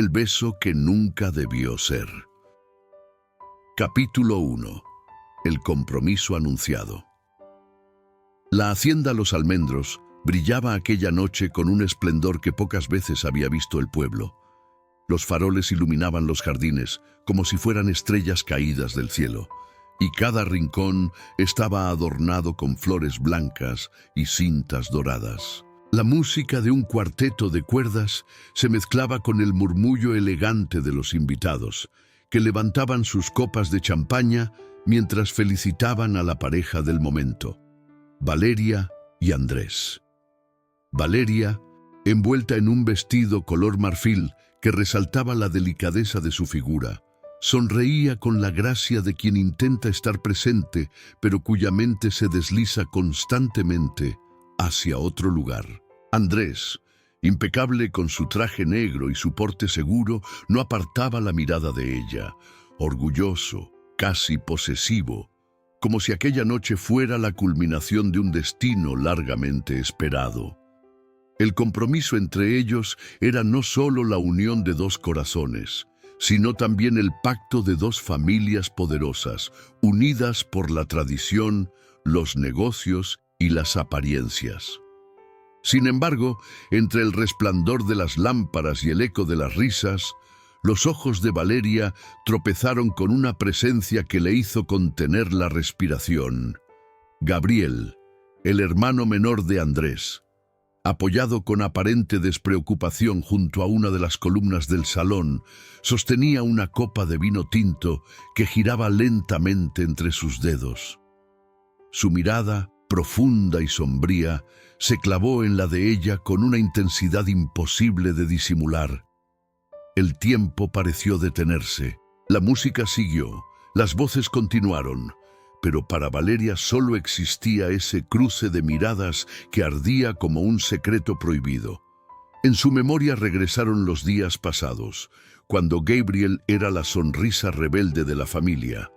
El beso que nunca debió ser. Capítulo 1. El compromiso anunciado. La hacienda Los Almendros brillaba aquella noche con un esplendor que pocas veces había visto el pueblo. Los faroles iluminaban los jardines como si fueran estrellas caídas del cielo, y cada rincón estaba adornado con flores blancas y cintas doradas. La música de un cuarteto de cuerdas se mezclaba con el murmullo elegante de los invitados, que levantaban sus copas de champaña mientras felicitaban a la pareja del momento, Valeria y Andrés. Valeria, envuelta en un vestido color marfil que resaltaba la delicadeza de su figura, sonreía con la gracia de quien intenta estar presente, pero cuya mente se desliza constantemente hacia otro lugar. Andrés, impecable con su traje negro y su porte seguro, no apartaba la mirada de ella, orgulloso, casi posesivo, como si aquella noche fuera la culminación de un destino largamente esperado. El compromiso entre ellos era no solo la unión de dos corazones, sino también el pacto de dos familias poderosas, unidas por la tradición, los negocios y las apariencias. Sin embargo, entre el resplandor de las lámparas y el eco de las risas, los ojos de Valeria tropezaron con una presencia que le hizo contener la respiración. Gabriel, el hermano menor de Andrés, apoyado con aparente despreocupación junto a una de las columnas del salón, sostenía una copa de vino tinto que giraba lentamente entre sus dedos. Su mirada, profunda y sombría, se clavó en la de ella con una intensidad imposible de disimular. El tiempo pareció detenerse, la música siguió, las voces continuaron, pero para Valeria solo existía ese cruce de miradas que ardía como un secreto prohibido. En su memoria regresaron los días pasados, cuando Gabriel era la sonrisa rebelde de la familia,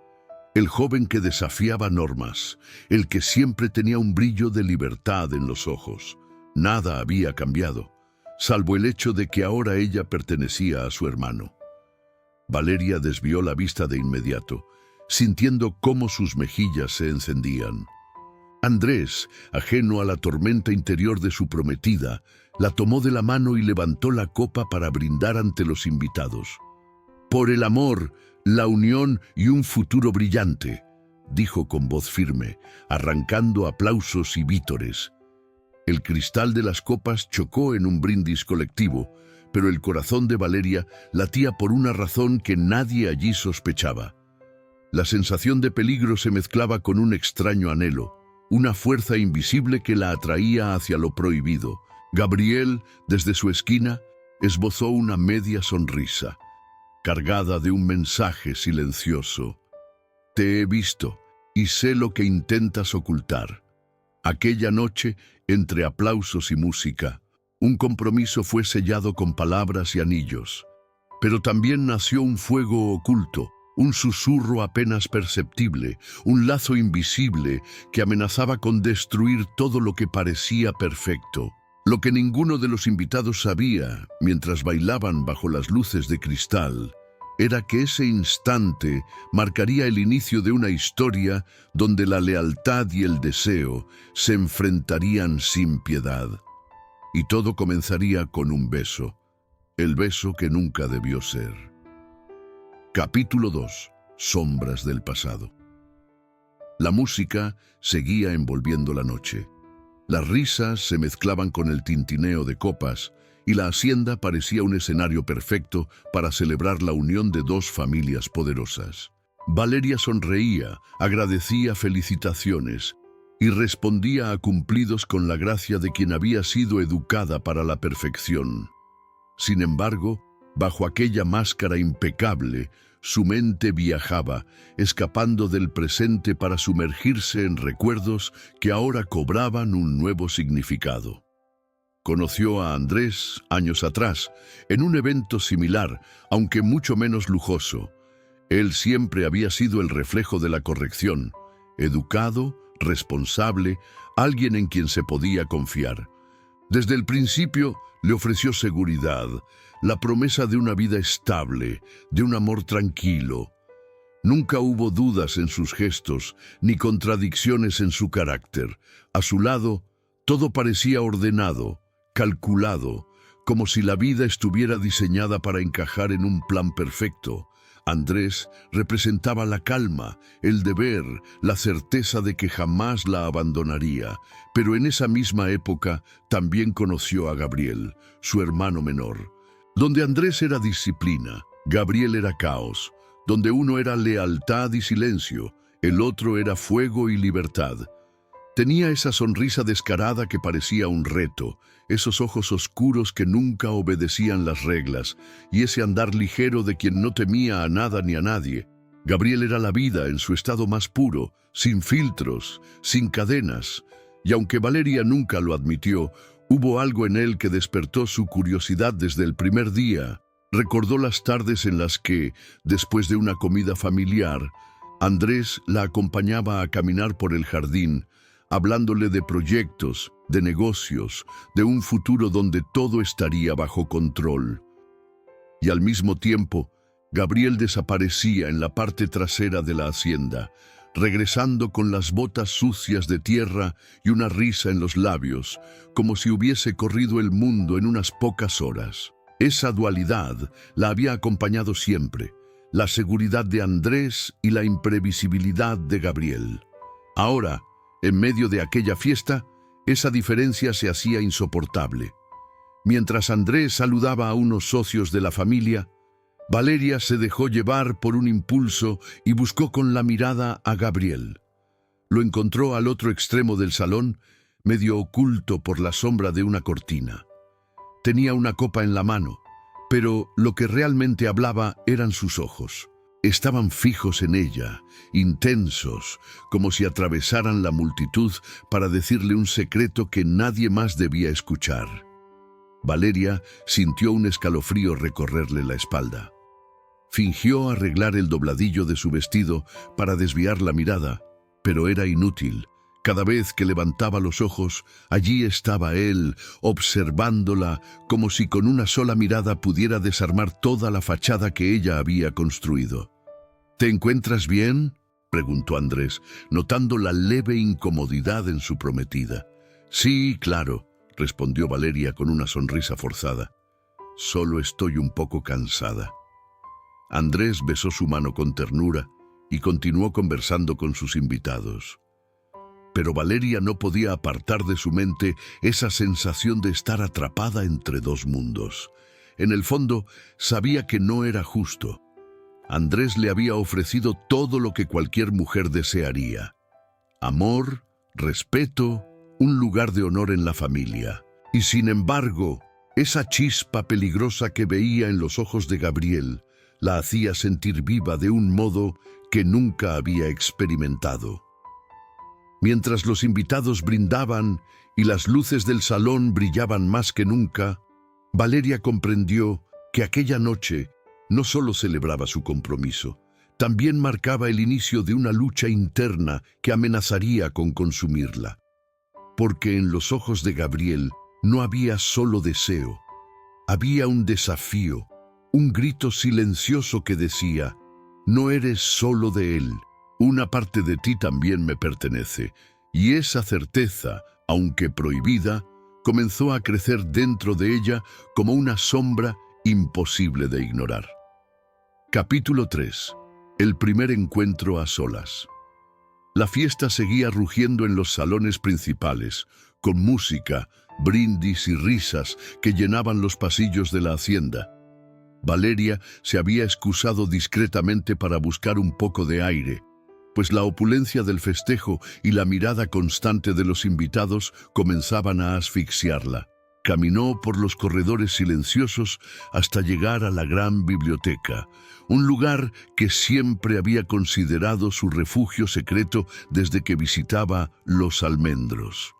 el joven que desafiaba normas, el que siempre tenía un brillo de libertad en los ojos. Nada había cambiado, salvo el hecho de que ahora ella pertenecía a su hermano. Valeria desvió la vista de inmediato, sintiendo cómo sus mejillas se encendían. Andrés, ajeno a la tormenta interior de su prometida, la tomó de la mano y levantó la copa para brindar ante los invitados. «Por el amor, la unión y un futuro brillante», dijo con voz firme, arrancando aplausos y vítores. El cristal de las copas chocó en un brindis colectivo, pero el corazón de Valeria latía por una razón que nadie allí sospechaba. La sensación de peligro se mezclaba con un extraño anhelo, una fuerza invisible que la atraía hacia lo prohibido. Gabriel, desde su esquina, esbozó una media sonrisa, cargada de un mensaje silencioso. «Te he visto y sé lo que intentas ocultar». Aquella noche, entre aplausos y música, un compromiso fue sellado con palabras y anillos. Pero también nació un fuego oculto, un susurro apenas perceptible, un lazo invisible que amenazaba con destruir todo lo que parecía perfecto. Lo que ninguno de los invitados sabía, mientras bailaban bajo las luces de cristal, era que ese instante marcaría el inicio de una historia donde la lealtad y el deseo se enfrentarían sin piedad. Y todo comenzaría con un beso, el beso que nunca debió ser. Capítulo 2. Sombras del pasado. La música seguía envolviendo la noche. Las risas se mezclaban con el tintineo de copas, y la hacienda parecía un escenario perfecto para celebrar la unión de dos familias poderosas. Valeria sonreía, agradecía felicitaciones y respondía a cumplidos con la gracia de quien había sido educada para la perfección. Sin embargo, bajo aquella máscara impecable, su mente viajaba, escapando del presente para sumergirse en recuerdos que ahora cobraban un nuevo significado. Conoció a Andrés años atrás, en un evento similar, aunque mucho menos lujoso. Él siempre había sido el reflejo de la corrección, educado, responsable, alguien en quien se podía confiar. Desde el principio le ofreció seguridad, la promesa de una vida estable, de un amor tranquilo. Nunca hubo dudas en sus gestos, ni contradicciones en su carácter. A su lado, todo parecía ordenado, calculado, como si la vida estuviera diseñada para encajar en un plan perfecto. Andrés representaba la calma, el deber, la certeza de que jamás la abandonaría. Pero en esa misma época también conoció a Gabriel, su hermano menor. Donde Andrés era disciplina, Gabriel era caos. Donde uno era lealtad y silencio, el otro era fuego y libertad. Tenía esa sonrisa descarada que parecía un reto, esos ojos oscuros que nunca obedecían las reglas, y ese andar ligero de quien no temía a nada ni a nadie. Gabriel era la vida en su estado más puro, sin filtros, sin cadenas, y aunque Valeria nunca lo admitió, hubo algo en él que despertó su curiosidad desde el primer día. Recordó las tardes en las que, después de una comida familiar, Andrés la acompañaba a caminar por el jardín, hablándole de proyectos, de negocios, de un futuro donde todo estaría bajo control. Y al mismo tiempo, Gabriel desaparecía en la parte trasera de la hacienda, regresando con las botas sucias de tierra y una risa en los labios, como si hubiese corrido el mundo en unas pocas horas. Esa dualidad la había acompañado siempre, la seguridad de Andrés y la imprevisibilidad de Gabriel. Ahora, en medio de aquella fiesta, esa diferencia se hacía insoportable. Mientras Andrés saludaba a unos socios de la familia, Valeria se dejó llevar por un impulso y buscó con la mirada a Gabriel. Lo encontró al otro extremo del salón, medio oculto por la sombra de una cortina. Tenía una copa en la mano, pero lo que realmente hablaba eran sus ojos. Estaban fijos en ella, intensos, como si atravesaran la multitud para decirle un secreto que nadie más debía escuchar. Valeria sintió un escalofrío recorrerle la espalda. Fingió arreglar el dobladillo de su vestido para desviar la mirada, pero era inútil. Cada vez que levantaba los ojos, allí estaba él, observándola, como si con una sola mirada pudiera desarmar toda la fachada que ella había construido. ¿Te encuentras bien?, preguntó Andrés, notando la leve incomodidad en su prometida. Sí, claro, respondió Valeria con una sonrisa forzada. Solo estoy un poco cansada. Andrés besó su mano con ternura y continuó conversando con sus invitados. Pero Valeria no podía apartar de su mente esa sensación de estar atrapada entre dos mundos. En el fondo, sabía que no era justo. Andrés le había ofrecido todo lo que cualquier mujer desearía: amor, respeto, un lugar de honor en la familia. Y sin embargo, esa chispa peligrosa que veía en los ojos de Gabriel la hacía sentir viva de un modo que nunca había experimentado. Mientras los invitados brindaban y las luces del salón brillaban más que nunca, Valeria comprendió que aquella noche no solo celebraba su compromiso, también marcaba el inicio de una lucha interna que amenazaría con consumirla. Porque en los ojos de Gabriel no había solo deseo, había un desafío, un grito silencioso que decía: no eres solo de él. Una parte de ti también me pertenece, y esa certeza, aunque prohibida, comenzó a crecer dentro de ella como una sombra imposible de ignorar. Capítulo 3. El primer encuentro a solas. La fiesta seguía rugiendo en los salones principales, con música, brindis y risas que llenaban los pasillos de la hacienda. Valeria se había excusado discretamente para buscar un poco de aire, pues la opulencia del festejo y la mirada constante de los invitados comenzaban a asfixiarla. Caminó por los corredores silenciosos hasta llegar a la gran biblioteca, un lugar que siempre había considerado su refugio secreto desde que visitaba Los Almendros.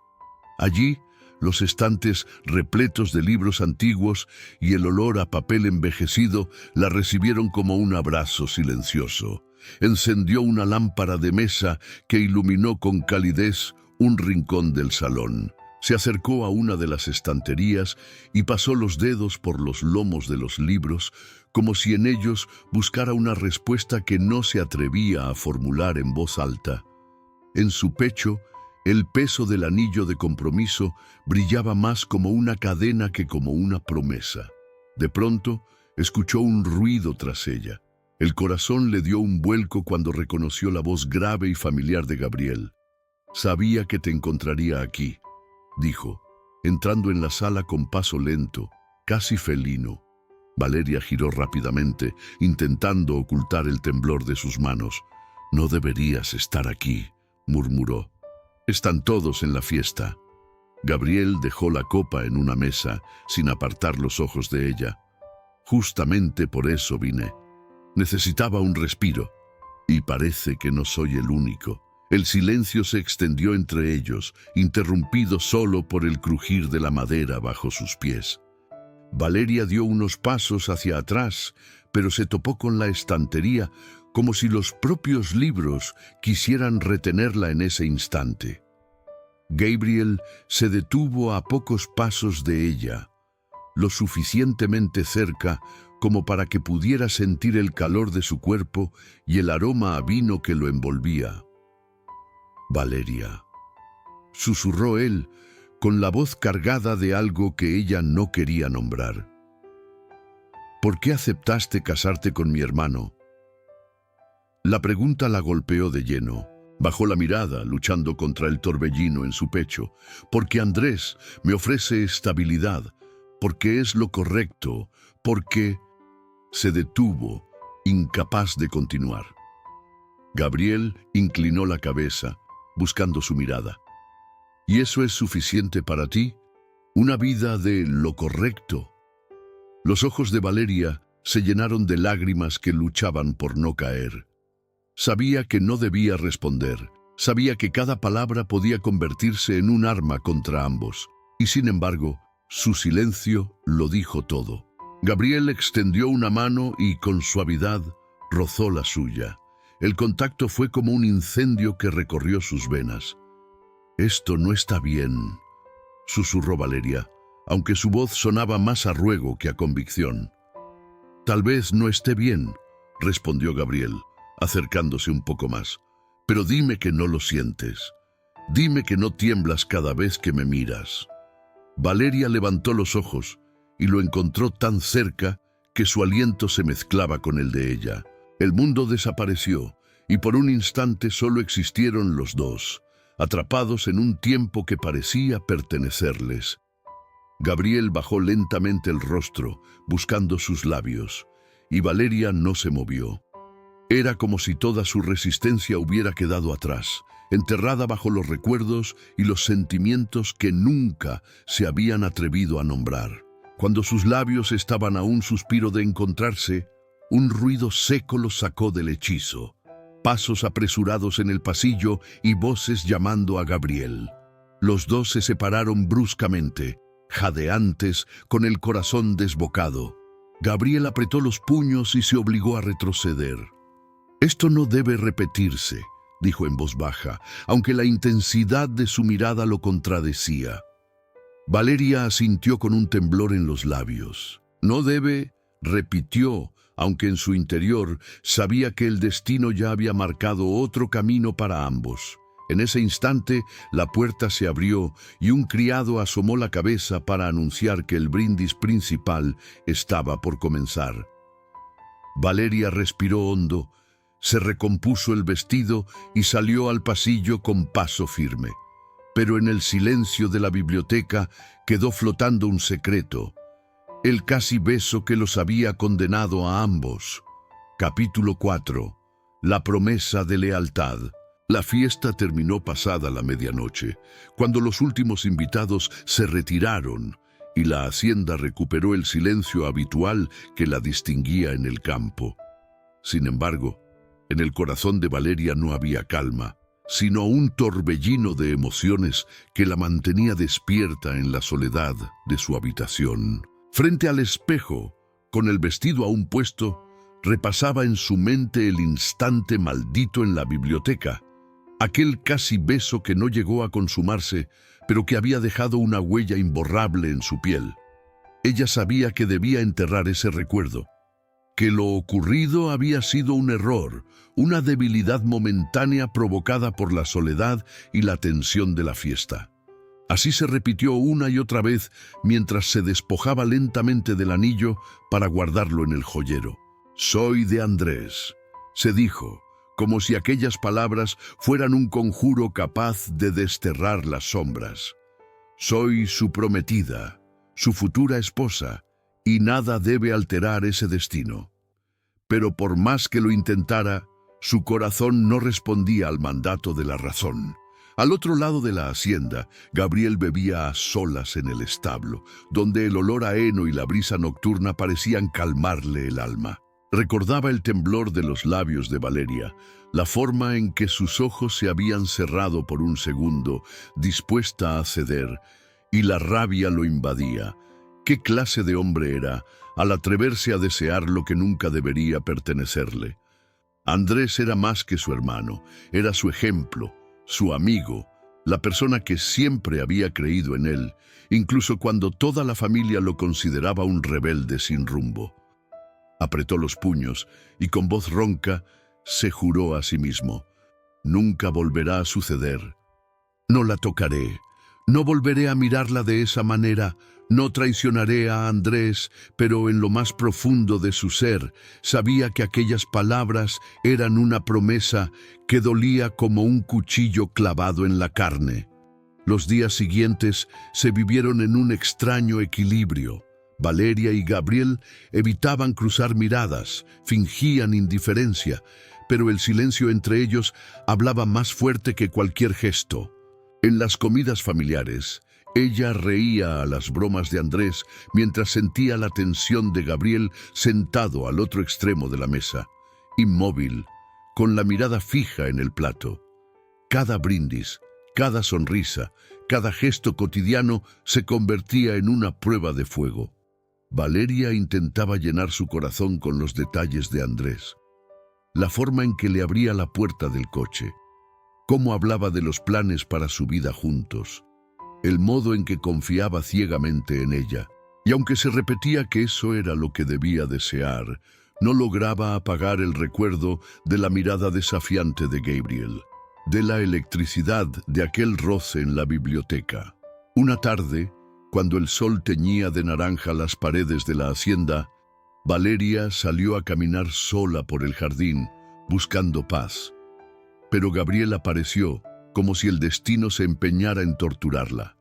Allí, los estantes repletos de libros antiguos y el olor a papel envejecido la recibieron como un abrazo silencioso. Encendió una lámpara de mesa que iluminó con calidez un rincón del salón. Se acercó a una de las estanterías y pasó los dedos por los lomos de los libros, como si en ellos buscara una respuesta que no se atrevía a formular en voz alta. En su pecho, el peso del anillo de compromiso brillaba más como una cadena que como una promesa. De pronto, escuchó un ruido tras ella. El corazón le dio un vuelco cuando reconoció la voz grave y familiar de Gabriel. «Sabía que te encontraría aquí», dijo, entrando en la sala con paso lento, casi felino. Valeria giró rápidamente, intentando ocultar el temblor de sus manos. «No deberías estar aquí», murmuró. «Están todos en la fiesta». Gabriel dejó la copa en una mesa, sin apartar los ojos de ella. «Justamente por eso vine. Necesitaba un respiro. Y parece que no soy el único». El silencio se extendió entre ellos, interrumpido solo por el crujir de la madera bajo sus pies. Valeria dio unos pasos hacia atrás, pero se topó con la estantería, como si los propios libros quisieran retenerla en ese instante. Gabriel se detuvo a pocos pasos de ella, lo suficientemente cerca como para que pudiera sentir el calor de su cuerpo y el aroma a vino que lo envolvía. «Valeria», susurró él, con la voz cargada de algo que ella no quería nombrar. «¿Por qué aceptaste casarte con mi hermano?» La pregunta la golpeó de lleno. Bajó la mirada, luchando contra el torbellino en su pecho. «Porque Andrés me ofrece estabilidad, porque es lo correcto, porque...» Se detuvo, incapaz de continuar. Gabriel inclinó la cabeza, buscando su mirada. «¿Y eso es suficiente para ti? ¿Una vida de lo correcto?» Los ojos de Valeria se llenaron de lágrimas que luchaban por no caer. Sabía que no debía responder. Sabía que cada palabra podía convertirse en un arma contra ambos. Y sin embargo, su silencio lo dijo todo. Gabriel extendió una mano y, con suavidad, rozó la suya. El contacto fue como un incendio que recorrió sus venas. «Esto no está bien», susurró Valeria, aunque su voz sonaba más a ruego que a convicción. «Tal vez no esté bien», respondió Gabriel, acercándose un poco más. «Pero dime que no lo sientes. Dime que no tiemblas cada vez que me miras». Valeria levantó los ojos y lo encontró tan cerca que su aliento se mezclaba con el de ella. El mundo desapareció y por un instante solo existieron los dos, atrapados en un tiempo que parecía pertenecerles. Gabriel bajó lentamente el rostro, buscando sus labios, y Valeria no se movió. Era como si toda su resistencia hubiera quedado atrás, enterrada bajo los recuerdos y los sentimientos que nunca se habían atrevido a nombrar. Cuando sus labios estaban a un suspiro de encontrarse, un ruido seco los sacó del hechizo. Pasos apresurados en el pasillo y voces llamando a Gabriel. Los dos se separaron bruscamente, jadeantes, con el corazón desbocado. Gabriel apretó los puños y se obligó a retroceder. «Esto no debe repetirse», dijo en voz baja, aunque la intensidad de su mirada lo contradecía. Valeria asintió con un temblor en los labios. «No debe», repitió, aunque en su interior sabía que el destino ya había marcado otro camino para ambos. En ese instante, la puerta se abrió y un criado asomó la cabeza para anunciar que el brindis principal estaba por comenzar. Valeria respiró hondo, se recompuso el vestido y salió al pasillo con paso firme. Pero en el silencio de la biblioteca quedó flotando un secreto, el casi beso que los había condenado a ambos. Capítulo 4. La promesa de lealtad. La fiesta terminó pasada la medianoche, cuando los últimos invitados se retiraron y la hacienda recuperó el silencio habitual que la distinguía en el campo. Sin embargo, en el corazón de Valeria no había calma, sino un torbellino de emociones que la mantenía despierta en la soledad de su habitación. Frente al espejo, con el vestido aún puesto, repasaba en su mente el instante maldito en la biblioteca, aquel casi beso que no llegó a consumarse, pero que había dejado una huella imborrable en su piel. Ella sabía que debía enterrar ese recuerdo, que lo ocurrido había sido un error, una debilidad momentánea provocada por la soledad y la tensión de la fiesta. Así se repitió una y otra vez mientras se despojaba lentamente del anillo para guardarlo en el joyero. «Soy de Andrés», se dijo, como si aquellas palabras fueran un conjuro capaz de desterrar las sombras. «Soy su prometida, su futura esposa, y nada debe alterar ese destino». Pero por más que lo intentara, su corazón no respondía al mandato de la razón. Al otro lado de la hacienda, Gabriel bebía a solas en el establo, donde el olor a heno y la brisa nocturna parecían calmarle el alma. Recordaba el temblor de los labios de Valeria, la forma en que sus ojos se habían cerrado por un segundo, dispuesta a ceder, y la rabia lo invadía. ¿Qué clase de hombre era al atreverse a desear lo que nunca debería pertenecerle? Andrés era más que su hermano, era su ejemplo, su amigo, la persona que siempre había creído en él, incluso cuando toda la familia lo consideraba un rebelde sin rumbo. Apretó los puños y con voz ronca se juró a sí mismo: «Nunca volverá a suceder. No la tocaré. No volveré a mirarla de esa manera. No traicionaré a Andrés», pero en lo más profundo de su ser sabía que aquellas palabras eran una promesa que dolía como un cuchillo clavado en la carne. Los días siguientes se vivieron en un extraño equilibrio. Valeria y Gabriel evitaban cruzar miradas, fingían indiferencia, pero el silencio entre ellos hablaba más fuerte que cualquier gesto. En las comidas familiares, ella reía a las bromas de Andrés mientras sentía la tensión de Gabriel sentado al otro extremo de la mesa, inmóvil, con la mirada fija en el plato. Cada brindis, cada sonrisa, cada gesto cotidiano se convertía en una prueba de fuego. Valeria intentaba llenar su corazón con los detalles de Andrés. La forma en que le abría la puerta del coche, cómo hablaba de los planes para su vida juntos, el modo en que confiaba ciegamente en ella. Y aunque se repetía que eso era lo que debía desear, no lograba apagar el recuerdo de la mirada desafiante de Gabriel, de la electricidad de aquel roce en la biblioteca. Una tarde, cuando el sol teñía de naranja las paredes de la hacienda, Valeria salió a caminar sola por el jardín, buscando paz. Pero Gabriel apareció, como si el destino se empeñara en torturarla.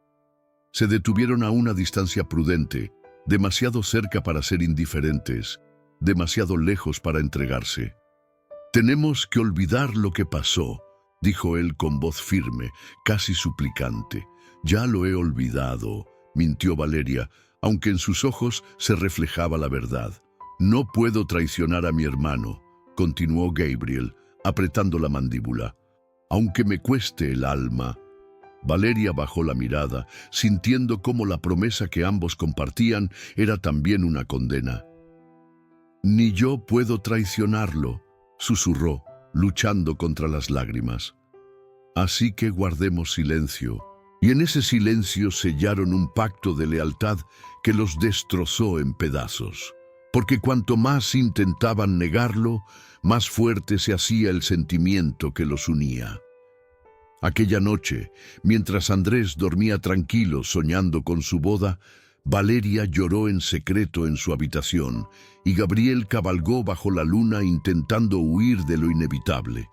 Se detuvieron a una distancia prudente, demasiado cerca para ser indiferentes, demasiado lejos para entregarse. «Tenemos que olvidar lo que pasó», dijo él con voz firme, casi suplicante. «Ya lo he olvidado», mintió Valeria, aunque en sus ojos se reflejaba la verdad. «No puedo traicionar a mi hermano», continuó Gabriel, apretando la mandíbula, «aunque me cueste el alma». Valeria bajó la mirada, sintiendo cómo la promesa que ambos compartían era también una condena. «Ni yo puedo traicionarlo», susurró, luchando contra las lágrimas. «Así que guardemos silencio». Y en ese silencio sellaron un pacto de lealtad que los destrozó en pedazos. Porque cuanto más intentaban negarlo, más fuerte se hacía el sentimiento que los unía. Aquella noche, mientras Andrés dormía tranquilo soñando con su boda, Valeria lloró en secreto en su habitación y Gabriel cabalgó bajo la luna intentando huir de lo inevitable.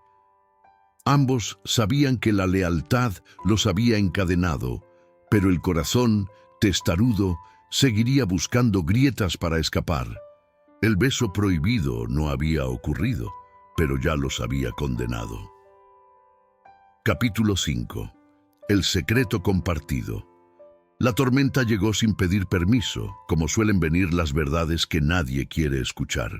Ambos sabían que la lealtad los había encadenado, pero el corazón, testarudo, seguiría buscando grietas para escapar. El beso prohibido no había ocurrido, pero ya los había condenado. Capítulo 5. El secreto compartido. La tormenta llegó sin pedir permiso, como suelen venir las verdades que nadie quiere escuchar.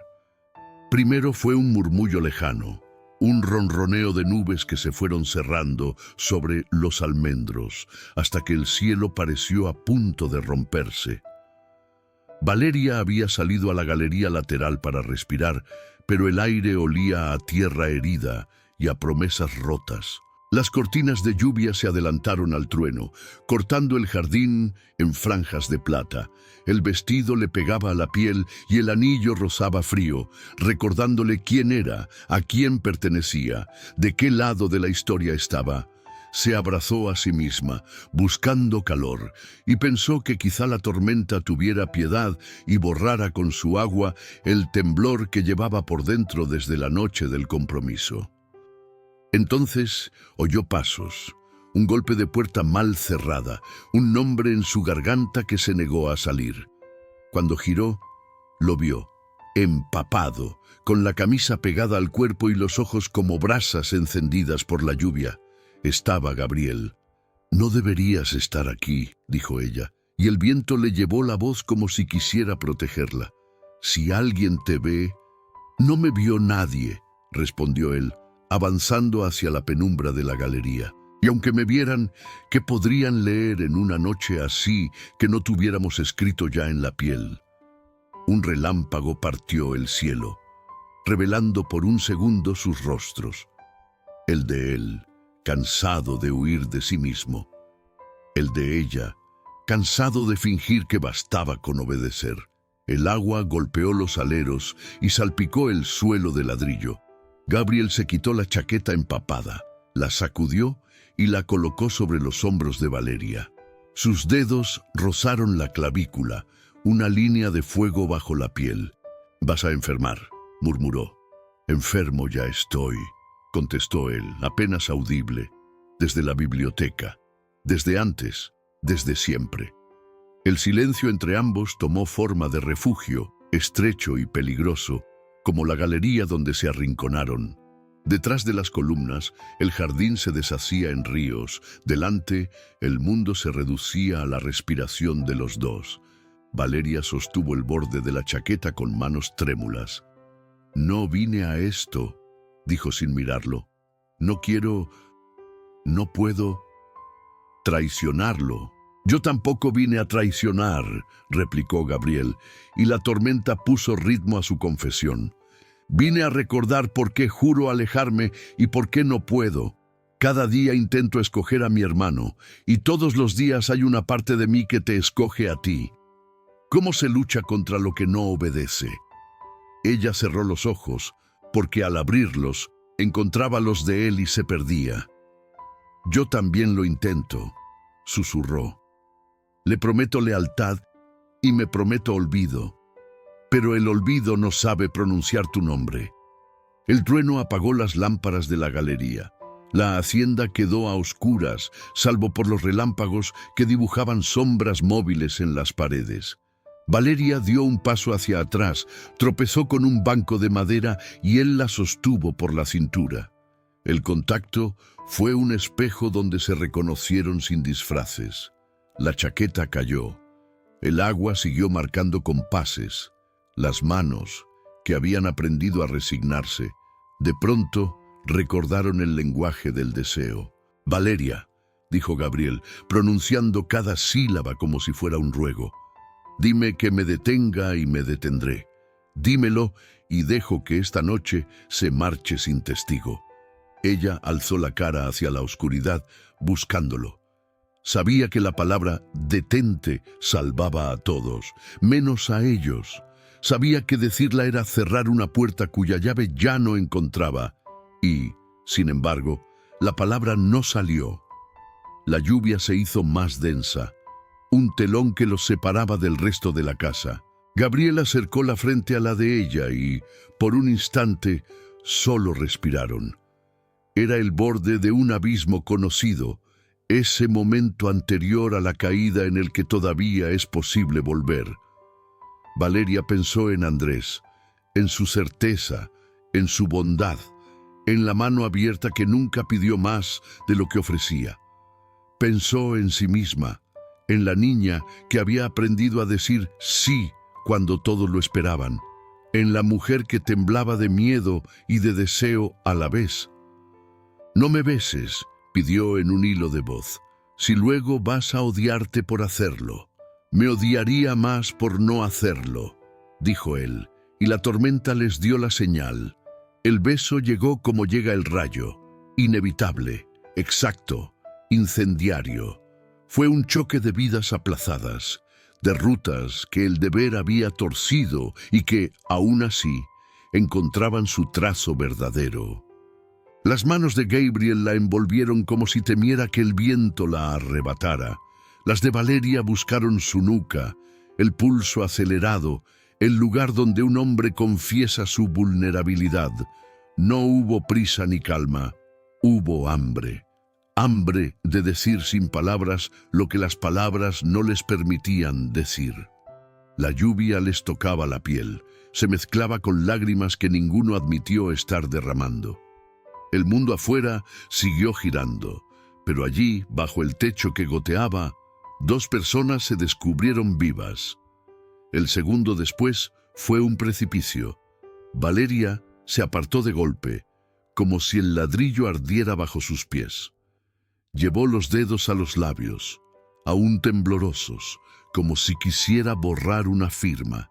Primero fue un murmullo lejano, un ronroneo de nubes que se fueron cerrando sobre los almendros, hasta que el cielo pareció a punto de romperse. Valeria había salido a la galería lateral para respirar, pero el aire olía a tierra herida y a promesas rotas. Las cortinas de lluvia se adelantaron al trueno, cortando el jardín en franjas de plata. El vestido le pegaba a la piel y el anillo rozaba frío, recordándole quién era, a quién pertenecía, de qué lado de la historia estaba. Se abrazó a sí misma, buscando calor, y pensó que quizá la tormenta tuviera piedad y borrara con su agua el temblor que llevaba por dentro desde la noche del compromiso. Entonces oyó pasos, un golpe de puerta mal cerrada, un nombre en su garganta que se negó a salir. Cuando giró, lo vio, empapado, con la camisa pegada al cuerpo y los ojos como brasas encendidas por la lluvia. Estaba Gabriel. «No deberías estar aquí», dijo ella, y el viento le llevó la voz como si quisiera protegerla. «Si alguien te ve...» «No me vio nadie», respondió él, avanzando hacia la penumbra de la galería. «Y aunque me vieran, ¿qué podrían leer en una noche así que no tuviéramos escrito ya en la piel?» Un relámpago partió el cielo, revelando por un segundo sus rostros. El de él, cansado de huir de sí mismo. El de ella, cansado de fingir que bastaba con obedecer. El agua golpeó los aleros y salpicó el suelo de ladrillo. Gabriel se quitó la chaqueta empapada, la sacudió y la colocó sobre los hombros de Valeria. Sus dedos rozaron la clavícula, una línea de fuego bajo la piel. «Vas a enfermar», murmuró. «Enfermo ya estoy», contestó él, apenas audible, desde la biblioteca, desde antes, desde siempre. El silencio entre ambos tomó forma de refugio, estrecho y peligroso, como la galería donde se arrinconaron. Detrás de las columnas, el jardín se deshacía en ríos. Delante, el mundo se reducía a la respiración de los dos. Valeria sostuvo el borde de la chaqueta con manos trémulas. «No vine a esto», dijo sin mirarlo. «No quiero, no puedo traicionarlo». «Yo tampoco vine a traicionar», replicó Gabriel, y la tormenta puso ritmo a su confesión. «Vine a recordar por qué juro alejarme y por qué no puedo. Cada día intento escoger a mi hermano, y todos los días hay una parte de mí que te escoge a ti. ¿Cómo se lucha contra lo que no obedece?» Ella cerró los ojos, porque al abrirlos, encontraba los de él y se perdía. «Yo también lo intento», susurró. «Le prometo lealtad y me prometo olvido, pero el olvido no sabe pronunciar tu nombre». El trueno apagó las lámparas de la galería. La hacienda quedó a oscuras, salvo por los relámpagos que dibujaban sombras móviles en las paredes. Valeria dio un paso hacia atrás, tropezó con un banco de madera y él la sostuvo por la cintura. El contacto fue un espejo donde se reconocieron sin disfraces. La chaqueta cayó. El agua siguió marcando compases. Las manos, que habían aprendido a resignarse, de pronto recordaron el lenguaje del deseo. «Valeria», dijo Gabriel, pronunciando cada sílaba como si fuera un ruego. «Dime que me detenga y me detendré. Dímelo y dejo que esta noche se marche sin testigo». Ella alzó la cara hacia la oscuridad, buscándolo. Sabía que la palabra «detente» salvaba a todos, menos a ellos. Sabía que decirla era cerrar una puerta cuya llave ya no encontraba. Y, sin embargo, la palabra no salió. La lluvia se hizo más densa, un telón que los separaba del resto de la casa. Gabriel acercó la frente a la de ella y, por un instante, solo respiraron. Era el borde de un abismo conocido, ese momento anterior a la caída en el que todavía es posible volver. Valeria pensó en Andrés, en su certeza, en su bondad, en la mano abierta que nunca pidió más de lo que ofrecía. Pensó en sí misma, en la niña que había aprendido a decir sí cuando todos lo esperaban, en la mujer que temblaba de miedo y de deseo a la vez. «No me beses», pidió en un hilo de voz, «si luego vas a odiarte por hacerlo». «Me odiaría más por no hacerlo», dijo él, y la tormenta les dio la señal. El beso llegó como llega el rayo, inevitable, Exacto, incendiario. Fue un choque de vidas aplazadas, de rutas que el deber había torcido y que, aún así, encontraban su trazo verdadero. Las manos de Gabriel la envolvieron como si temiera que el viento la arrebatara. Las de Valeria buscaron su nuca, el pulso acelerado, el lugar donde un hombre confiesa su vulnerabilidad. No hubo prisa ni calma, hubo hambre. Hambre de decir sin palabras lo que las palabras no les permitían decir. La lluvia les tocaba la piel, se mezclaba con lágrimas que ninguno admitió estar derramando. El mundo afuera siguió girando, pero allí, bajo el techo que goteaba, dos personas se descubrieron vivas. El segundo después fue un precipicio. Valeria se apartó de golpe, como si el ladrillo ardiera bajo sus pies. Llevó los dedos a los labios, aún temblorosos, como si quisiera borrar una firma.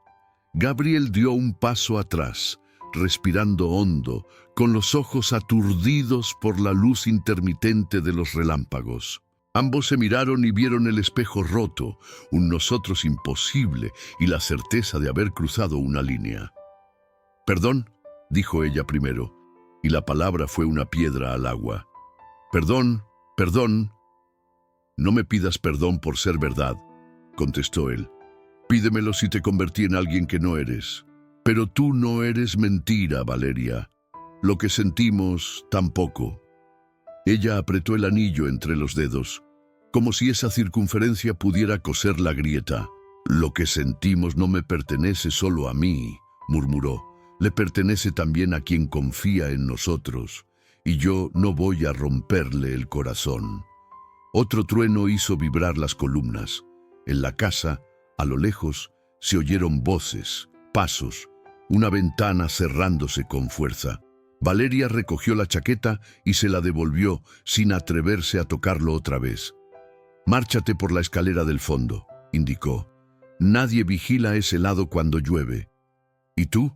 Gabriel dio un paso atrás, respirando hondo, con los ojos aturdidos por la luz intermitente de los relámpagos. Ambos se miraron y vieron el espejo roto, un nosotros imposible y la certeza de haber cruzado una línea. «Perdón», dijo ella primero, y la palabra fue una piedra al agua. «Perdón, perdón». «No me pidas perdón por ser verdad», contestó él. «Pídemelo si te convertí en alguien que no eres. Pero tú no eres mentira, Valeria. Lo que sentimos, tampoco». Ella apretó el anillo entre los dedos, como si esa circunferencia pudiera coser la grieta. «Lo que sentimos no me pertenece solo a mí», murmuró. «Le pertenece también a quien confía en nosotros, y yo no voy a romperle el corazón». Otro trueno hizo vibrar las columnas. En la casa, a lo lejos, se oyeron voces, pasos, una ventana cerrándose con fuerza. Valeria recogió la chaqueta y se la devolvió sin atreverse a tocarlo otra vez. «Márchate por la escalera del fondo», indicó. «Nadie vigila ese lado cuando llueve». «¿Y tú?»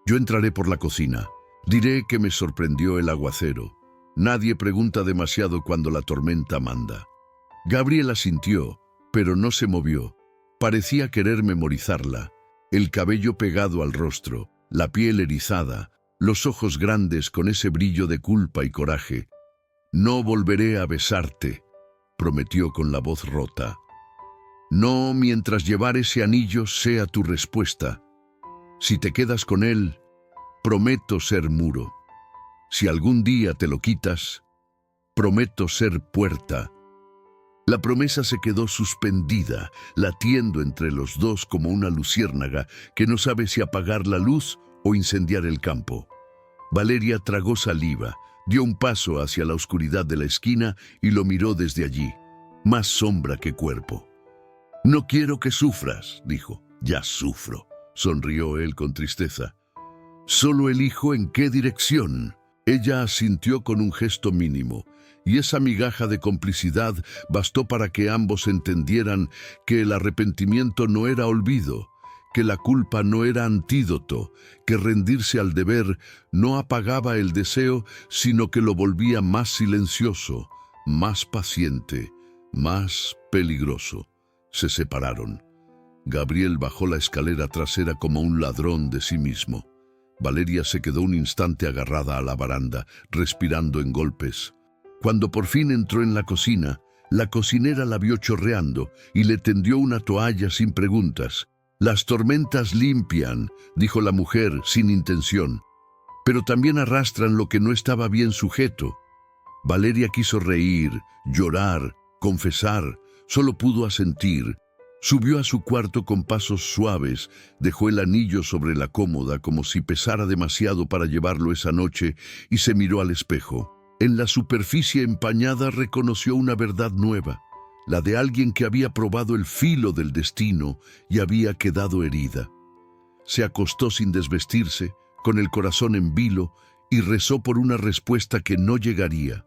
«Yo entraré por la cocina. Diré que me sorprendió el aguacero. Nadie pregunta demasiado cuando la tormenta manda». Gabriel asintió, pero no se movió. Parecía querer memorizarla. El cabello pegado al rostro, la piel erizada, los ojos grandes con ese brillo de culpa y coraje. «No volveré a besarte», prometió con la voz rota. «No mientras llevar ese anillo sea tu respuesta. Si te quedas con él, prometo ser muro. Si algún día te lo quitas, prometo ser puerta». La promesa se quedó suspendida, latiendo entre los dos como una luciérnaga que no sabe si apagar la luz o incendiar el campo. Valeria tragó saliva, dio un paso hacia la oscuridad de la esquina y lo miró desde allí, más sombra que cuerpo. «No quiero que sufras», dijo. «Ya sufro», sonrió él con tristeza. «Solo elijo en qué dirección». Ella asintió con un gesto mínimo, y esa migaja de complicidad bastó para que ambos entendieran que el arrepentimiento no era olvido, que la culpa no era antídoto, que rendirse al deber no apagaba el deseo, sino que lo volvía más silencioso, más paciente, más peligroso. Se separaron. Gabriel bajó la escalera trasera como un ladrón de sí mismo. Valeria se quedó un instante agarrada a la baranda, respirando en golpes. Cuando por fin entró en la cocina, la cocinera la vio chorreando y le tendió una toalla sin preguntas. «Las tormentas limpian», dijo la mujer sin intención, «pero también arrastran lo que no estaba bien sujeto». Valeria quiso reír, llorar, confesar, solo pudo asentir. Subió a su cuarto con pasos suaves, dejó el anillo sobre la cómoda como si pesara demasiado para llevarlo esa noche y se miró al espejo. En la superficie empañada reconoció una verdad nueva, la de alguien que había probado el filo del destino y había quedado herida. Se acostó sin desvestirse, con el corazón en vilo, y rezó por una respuesta que no llegaría.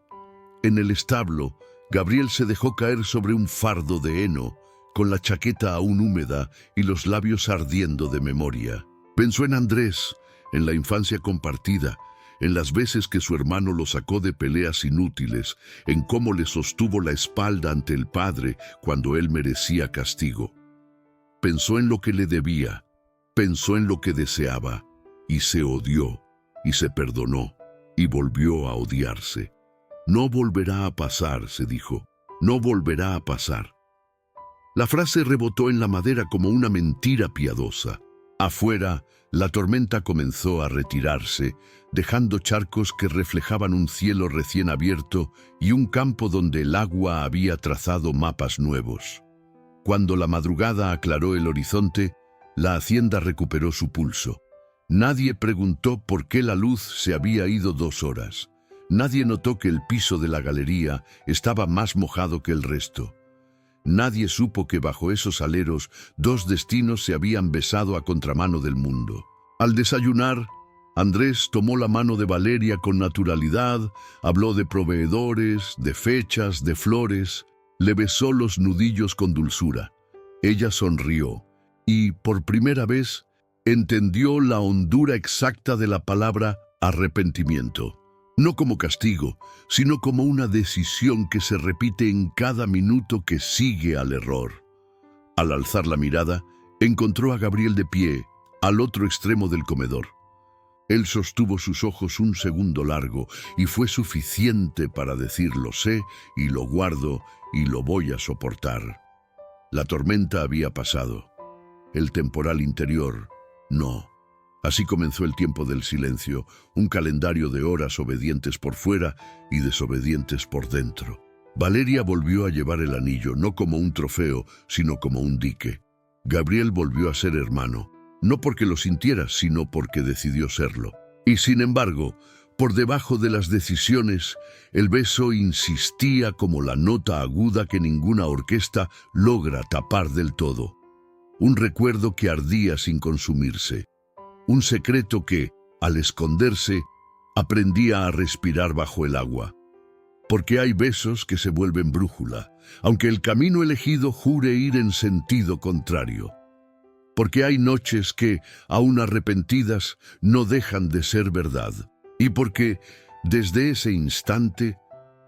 En el establo, Gabriel se dejó caer sobre un fardo de heno, con la chaqueta aún húmeda y los labios ardiendo de memoria. Pensó en Andrés, en la infancia compartida, en las veces que su hermano lo sacó de peleas inútiles, en cómo le sostuvo la espalda ante el padre cuando él merecía castigo. Pensó en lo que le debía, pensó en lo que deseaba, y se odió, y se perdonó, y volvió a odiarse. No volverá a pasar, se dijo, no volverá a pasar. La frase rebotó en la madera como una mentira piadosa. Afuera, la tormenta comenzó a retirarse, dejando charcos que reflejaban un cielo recién abierto y un campo donde el agua había trazado mapas nuevos. Cuando la madrugada aclaró el horizonte, la hacienda recuperó su pulso. Nadie preguntó por qué la luz se había ido 2 horas. Nadie notó que el piso de la galería estaba más mojado que el resto. Nadie supo que bajo esos aleros 2 destinos se habían besado a contramano del mundo. Al desayunar, Andrés tomó la mano de Valeria con naturalidad, habló de proveedores, de fechas, de flores, le besó los nudillos con dulzura. Ella sonrió y, por primera vez, entendió la hondura exacta de la palabra arrepentimiento. No como castigo, sino como una decisión que se repite en cada minuto que sigue al error. Al alzar la mirada, encontró a Gabriel de pie, al otro extremo del comedor. Él sostuvo sus ojos un segundo largo y fue suficiente para decir lo sé y lo guardo y lo voy a soportar. La tormenta había pasado. El temporal interior, no. Así comenzó el tiempo del silencio, un calendario de horas obedientes por fuera y desobedientes por dentro. Valeria volvió a llevar el anillo, no como un trofeo, sino como un dique. Gabriel volvió a ser hermano, no porque lo sintiera, sino porque decidió serlo. Y sin embargo, por debajo de las decisiones, el beso insistía como la nota aguda que ninguna orquesta logra tapar del todo. Un recuerdo que ardía sin consumirse. Un secreto que, al esconderse, aprendía a respirar bajo el agua. Porque hay besos que se vuelven brújula, aunque el camino elegido jure ir en sentido contrario. Porque hay noches que, aún arrepentidas, no dejan de ser verdad. Y porque, desde ese instante,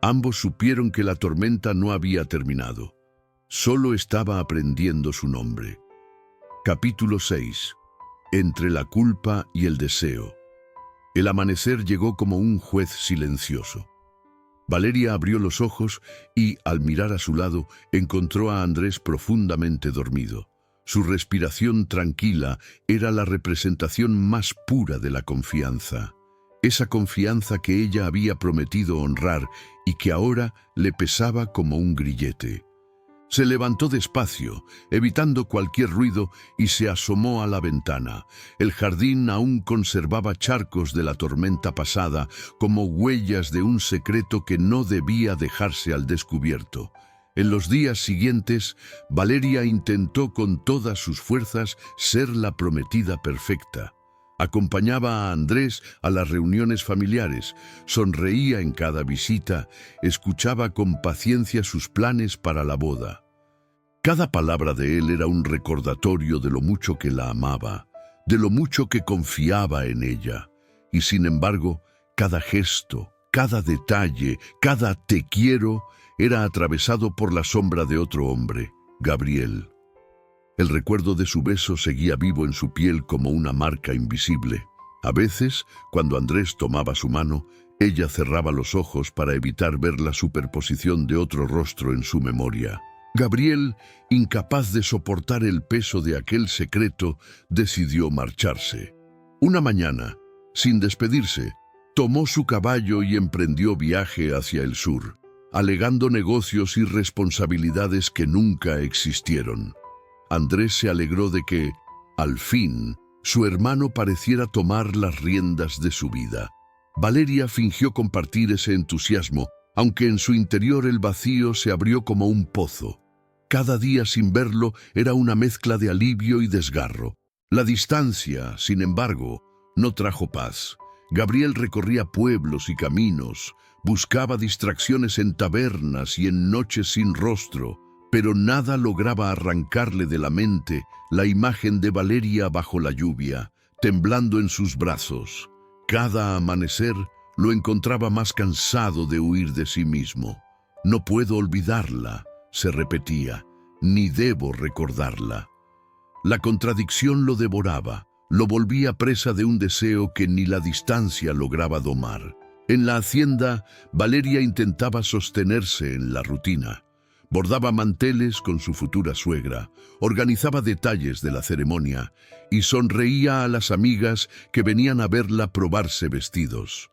ambos supieron que la tormenta no había terminado. Solo estaba aprendiendo su nombre. Capítulo 6. Entre la culpa y el deseo. El amanecer llegó como un juez silencioso. Valeria abrió los ojos y, al mirar a su lado, encontró a Andrés profundamente dormido. Su respiración tranquila era la representación más pura de la confianza. Esa confianza que ella había prometido honrar y que ahora le pesaba como un grillete. Se levantó despacio, evitando cualquier ruido, y se asomó a la ventana. El jardín aún conservaba charcos de la tormenta pasada, como huellas de un secreto que no debía dejarse al descubierto. En los días siguientes, Valeria intentó con todas sus fuerzas ser la prometida perfecta. Acompañaba a Andrés a las reuniones familiares, sonreía en cada visita, escuchaba con paciencia sus planes para la boda. Cada palabra de él era un recordatorio de lo mucho que la amaba, de lo mucho que confiaba en ella. Y sin embargo, cada gesto, cada detalle, cada te quiero, era atravesado por la sombra de otro hombre, Gabriel. El recuerdo de su beso seguía vivo en su piel como una marca invisible. A veces, cuando Andrés tomaba su mano, ella cerraba los ojos para evitar ver la superposición de otro rostro en su memoria. Gabriel, incapaz de soportar el peso de aquel secreto, decidió marcharse. Una mañana, sin despedirse, tomó su caballo y emprendió viaje hacia el sur, alegando negocios y responsabilidades que nunca existieron. Andrés se alegró de que, al fin, su hermano pareciera tomar las riendas de su vida. Valeria fingió compartir ese entusiasmo, aunque en su interior el vacío se abrió como un pozo. Cada día sin verlo era una mezcla de alivio y desgarro. La distancia, sin embargo, no trajo paz. Gabriel recorría pueblos y caminos, buscaba distracciones en tabernas y en noches sin rostro, pero nada lograba arrancarle de la mente la imagen de Valeria bajo la lluvia, temblando en sus brazos. Cada amanecer lo encontraba más cansado de huir de sí mismo. No puedo olvidarla, se repetía, ni debo recordarla. La contradicción lo devoraba, lo volvía presa de un deseo que ni la distancia lograba domar. En la hacienda, Valeria intentaba sostenerse en la rutina. Bordaba manteles con su futura suegra, organizaba detalles de la ceremonia y sonreía a las amigas que venían a verla probarse vestidos.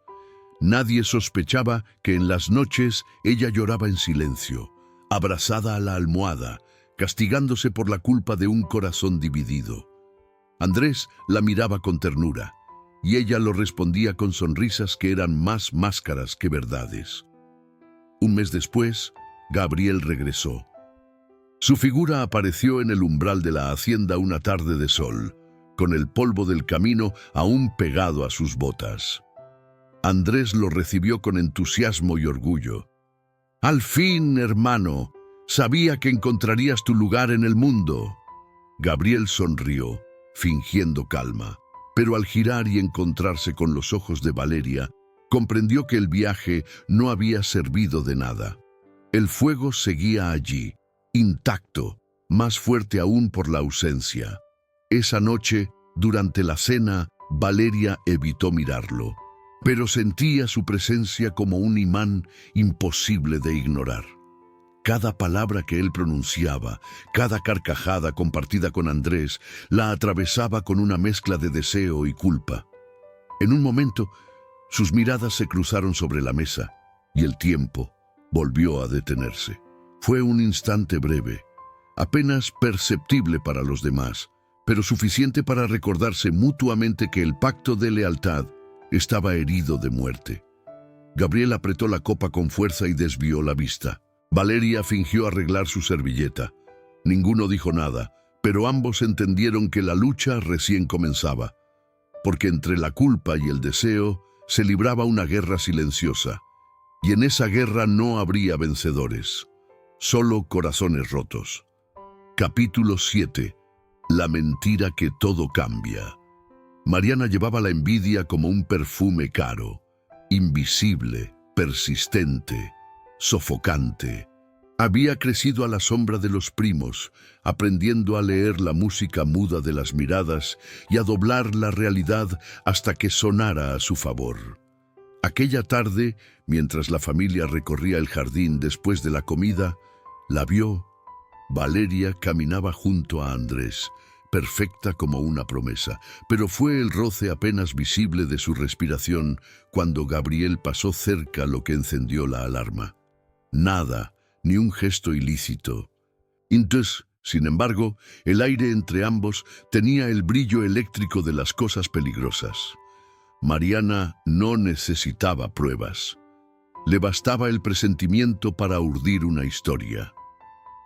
Nadie sospechaba que en las noches ella lloraba en silencio, abrazada a la almohada, castigándose por la culpa de un corazón dividido. Andrés la miraba con ternura, y ella lo respondía con sonrisas que eran más máscaras que verdades. Un mes después, Gabriel regresó. Su figura apareció en el umbral de la hacienda una tarde de sol, con el polvo del camino aún pegado a sus botas. Andrés lo recibió con entusiasmo y orgullo. «Al fin, hermano, sabía que encontrarías tu lugar en el mundo». Gabriel sonrió, fingiendo calma, pero al girar y encontrarse con los ojos de Valeria, comprendió que el viaje no había servido de nada. El fuego seguía allí, intacto, más fuerte aún por la ausencia. Esa noche, durante la cena, Valeria evitó mirarlo, pero sentía su presencia como un imán imposible de ignorar. Cada palabra que él pronunciaba, cada carcajada compartida con Andrés, la atravesaba con una mezcla de deseo y culpa. En un momento, sus miradas se cruzaron sobre la mesa, y el tiempo volvió a detenerse. Fue un instante breve, apenas perceptible para los demás, pero suficiente para recordarse mutuamente que el pacto de lealtad estaba herido de muerte. Gabriel apretó la copa con fuerza y desvió la vista. Valeria fingió arreglar su servilleta. Ninguno dijo nada, pero ambos entendieron que la lucha recién comenzaba, porque entre la culpa y el deseo se libraba una guerra silenciosa, y en esa guerra no habría vencedores, solo corazones rotos. Capítulo 7. La mentira que todo cambia. Mariana llevaba la envidia como un perfume caro, invisible, persistente, sofocante. Había crecido a la sombra de los primos, aprendiendo a leer la música muda de las miradas y a doblar la realidad hasta que sonara a su favor. Aquella tarde, mientras la familia recorría el jardín después de la comida, la vio. Valeria caminaba junto a Andrés, perfecta como una promesa, pero fue el roce apenas visible de su respiración cuando Gabriel pasó cerca, lo que encendió la alarma. Nada, ni un gesto ilícito. Entonces, sin embargo, el aire entre ambos tenía el brillo eléctrico de las cosas peligrosas. Mariana no necesitaba pruebas. Le bastaba el presentimiento para urdir una historia.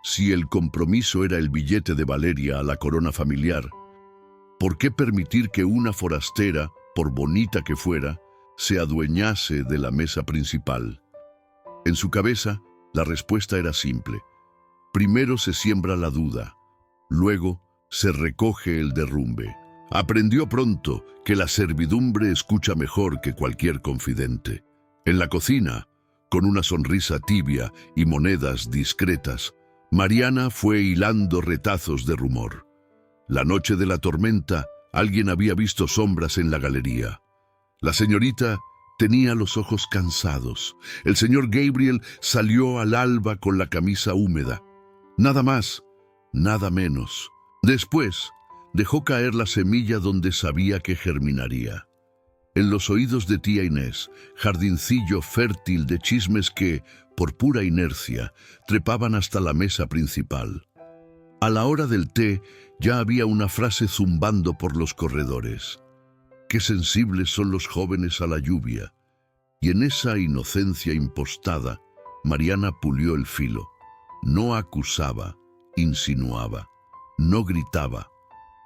Si el compromiso era el billete de Valeria a la corona familiar, ¿por qué permitir que una forastera, por bonita que fuera, se adueñase de la mesa principal? En su cabeza, la respuesta era simple. Primero se siembra la duda, luego se recoge el derrumbe. Aprendió pronto que la servidumbre escucha mejor que cualquier confidente. En la cocina, con una sonrisa tibia y monedas discretas, Mariana fue hilando retazos de rumor. La noche de la tormenta, alguien había visto sombras en la galería. La señorita tenía los ojos cansados. El señor Gabriel salió al alba con la camisa húmeda. Nada más, nada menos. Después, dejó caer la semilla donde sabía que germinaría. En los oídos de tía Inés, jardincillo fértil de chismes que, por pura inercia, trepaban hasta la mesa principal. A la hora del té ya había una frase zumbando por los corredores. Qué sensibles son los jóvenes a la lluvia. Y en esa inocencia impostada, Mariana pulió el filo. No acusaba, insinuaba, no gritaba,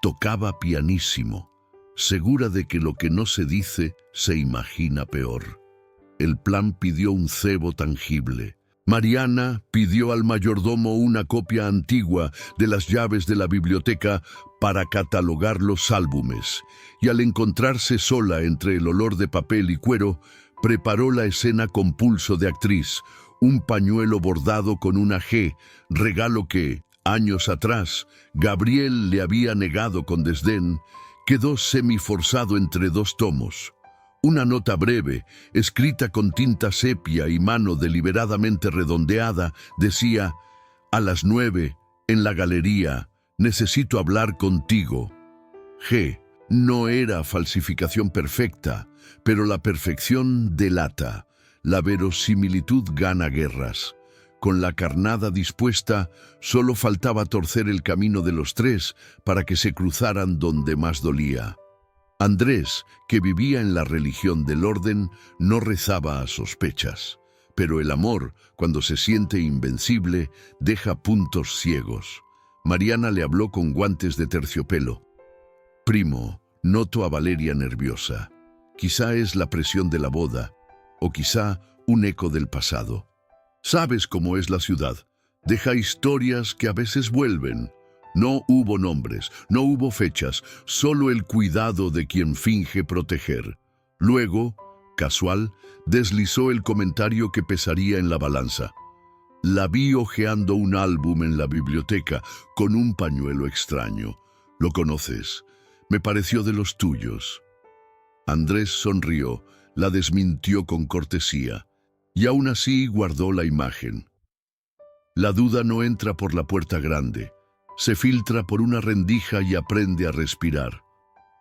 tocaba pianísimo, segura de que lo que no se dice se imagina peor. El plan pidió un cebo tangible. Mariana pidió al mayordomo una copia antigua de las llaves de la biblioteca para catalogar los álbumes, y al encontrarse sola entre el olor de papel y cuero, preparó la escena con pulso de actriz, un pañuelo bordado con una G, regalo que, años atrás, Gabriel le había negado con desdén, quedó semiforzado entre dos tomos. Una nota breve, escrita con tinta sepia y mano deliberadamente redondeada, decía: «A las 9, en la galería, necesito hablar contigo». G. No era falsificación perfecta, pero la perfección delata. La verosimilitud gana guerras. Con la carnada dispuesta, solo faltaba torcer el camino de los tres para que se cruzaran donde más dolía. Andrés, que vivía en la religión del orden, no rezaba a sospechas. Pero el amor, cuando se siente invencible, deja puntos ciegos. Mariana le habló con guantes de terciopelo. «Primo, noto a Valeria nerviosa. Quizá es la presión de la boda, o quizá un eco del pasado. Sabes cómo es la ciudad. Deja historias que a veces vuelven. No hubo nombres, no hubo fechas, solo el cuidado de quien finge proteger». Luego, casual, deslizó el comentario que pesaría en la balanza. «La vi hojeando un álbum en la biblioteca con un pañuelo extraño. ¿Lo conoces? Me pareció de los tuyos». Andrés sonrió, la desmintió con cortesía, y aún así guardó la imagen. La duda no entra por la puerta grande, se filtra por una rendija y aprende a respirar.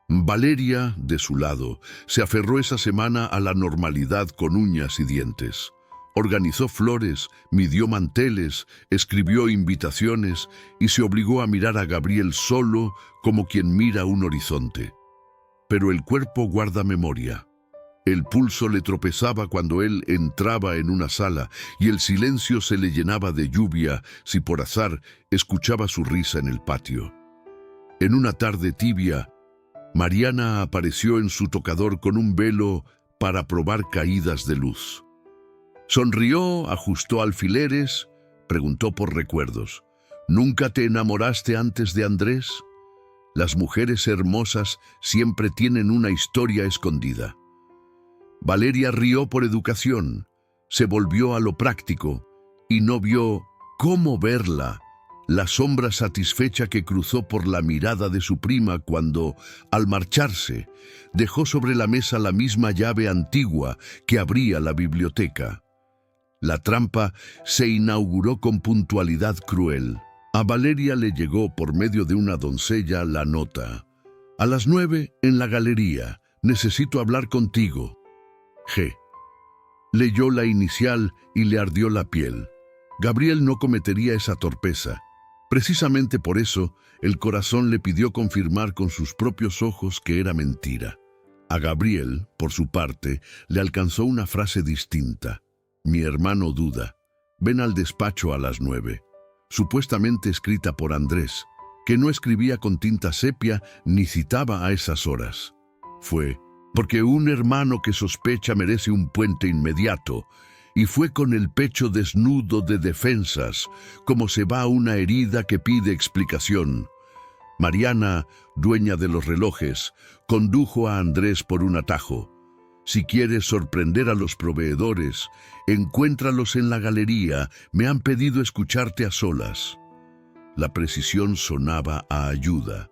Valeria, de su lado, se aferró esa semana a la normalidad con uñas y dientes. Organizó flores, midió manteles, escribió invitaciones y se obligó a mirar a Gabriel solo como quien mira un horizonte. Pero el cuerpo guarda memoria. El pulso le tropezaba cuando él entraba en una sala y el silencio se le llenaba de lluvia si por azar escuchaba su risa en el patio. En una tarde tibia, Mariana apareció en su tocador con un velo para probar caídas de luz. Sonrió, ajustó alfileres, preguntó por recuerdos. ¿Nunca te enamoraste antes de Andrés? Las mujeres hermosas siempre tienen una historia escondida. Valeria rió por educación, se volvió a lo práctico y no vio cómo verla, la sombra satisfecha que cruzó por la mirada de su prima cuando, al marcharse, dejó sobre la mesa la misma llave antigua que abría la biblioteca. La trampa se inauguró con puntualidad cruel. A Valeria le llegó por medio de una doncella la nota: «A las 9, en la galería, necesito hablar contigo. G». Leyó la inicial y le ardió la piel. Gabriel no cometería esa torpeza. Precisamente por eso, el corazón le pidió confirmar con sus propios ojos que era mentira. A Gabriel, por su parte, le alcanzó una frase distinta. «Mi hermano duda. Ven al despacho a las 9». Supuestamente escrita por Andrés, que no escribía con tinta sepia ni citaba a esas horas. Fue porque un hermano que sospecha merece un puente inmediato, y fue con el pecho desnudo de defensas, como se va una herida que pide explicación. Mariana, dueña de los relojes, condujo a Andrés por un atajo. «Si quieres sorprender a los proveedores, encuéntralos en la galería, me han pedido escucharte a solas». La precisión sonaba a ayuda,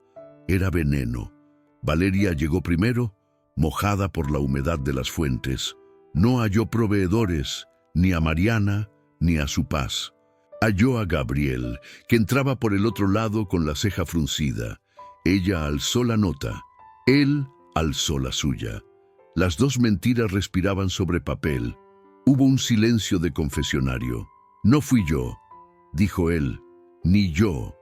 era veneno. Valeria llegó primero, mojada por la humedad de las fuentes. No halló proveedores, ni a Mariana, ni a su paz. Halló a Gabriel, que entraba por el otro lado con la ceja fruncida. Ella alzó la nota, él alzó la suya. Las dos mentiras respiraban sobre papel. Hubo un silencio de confesionario. «No fui yo», dijo él, «ni yo».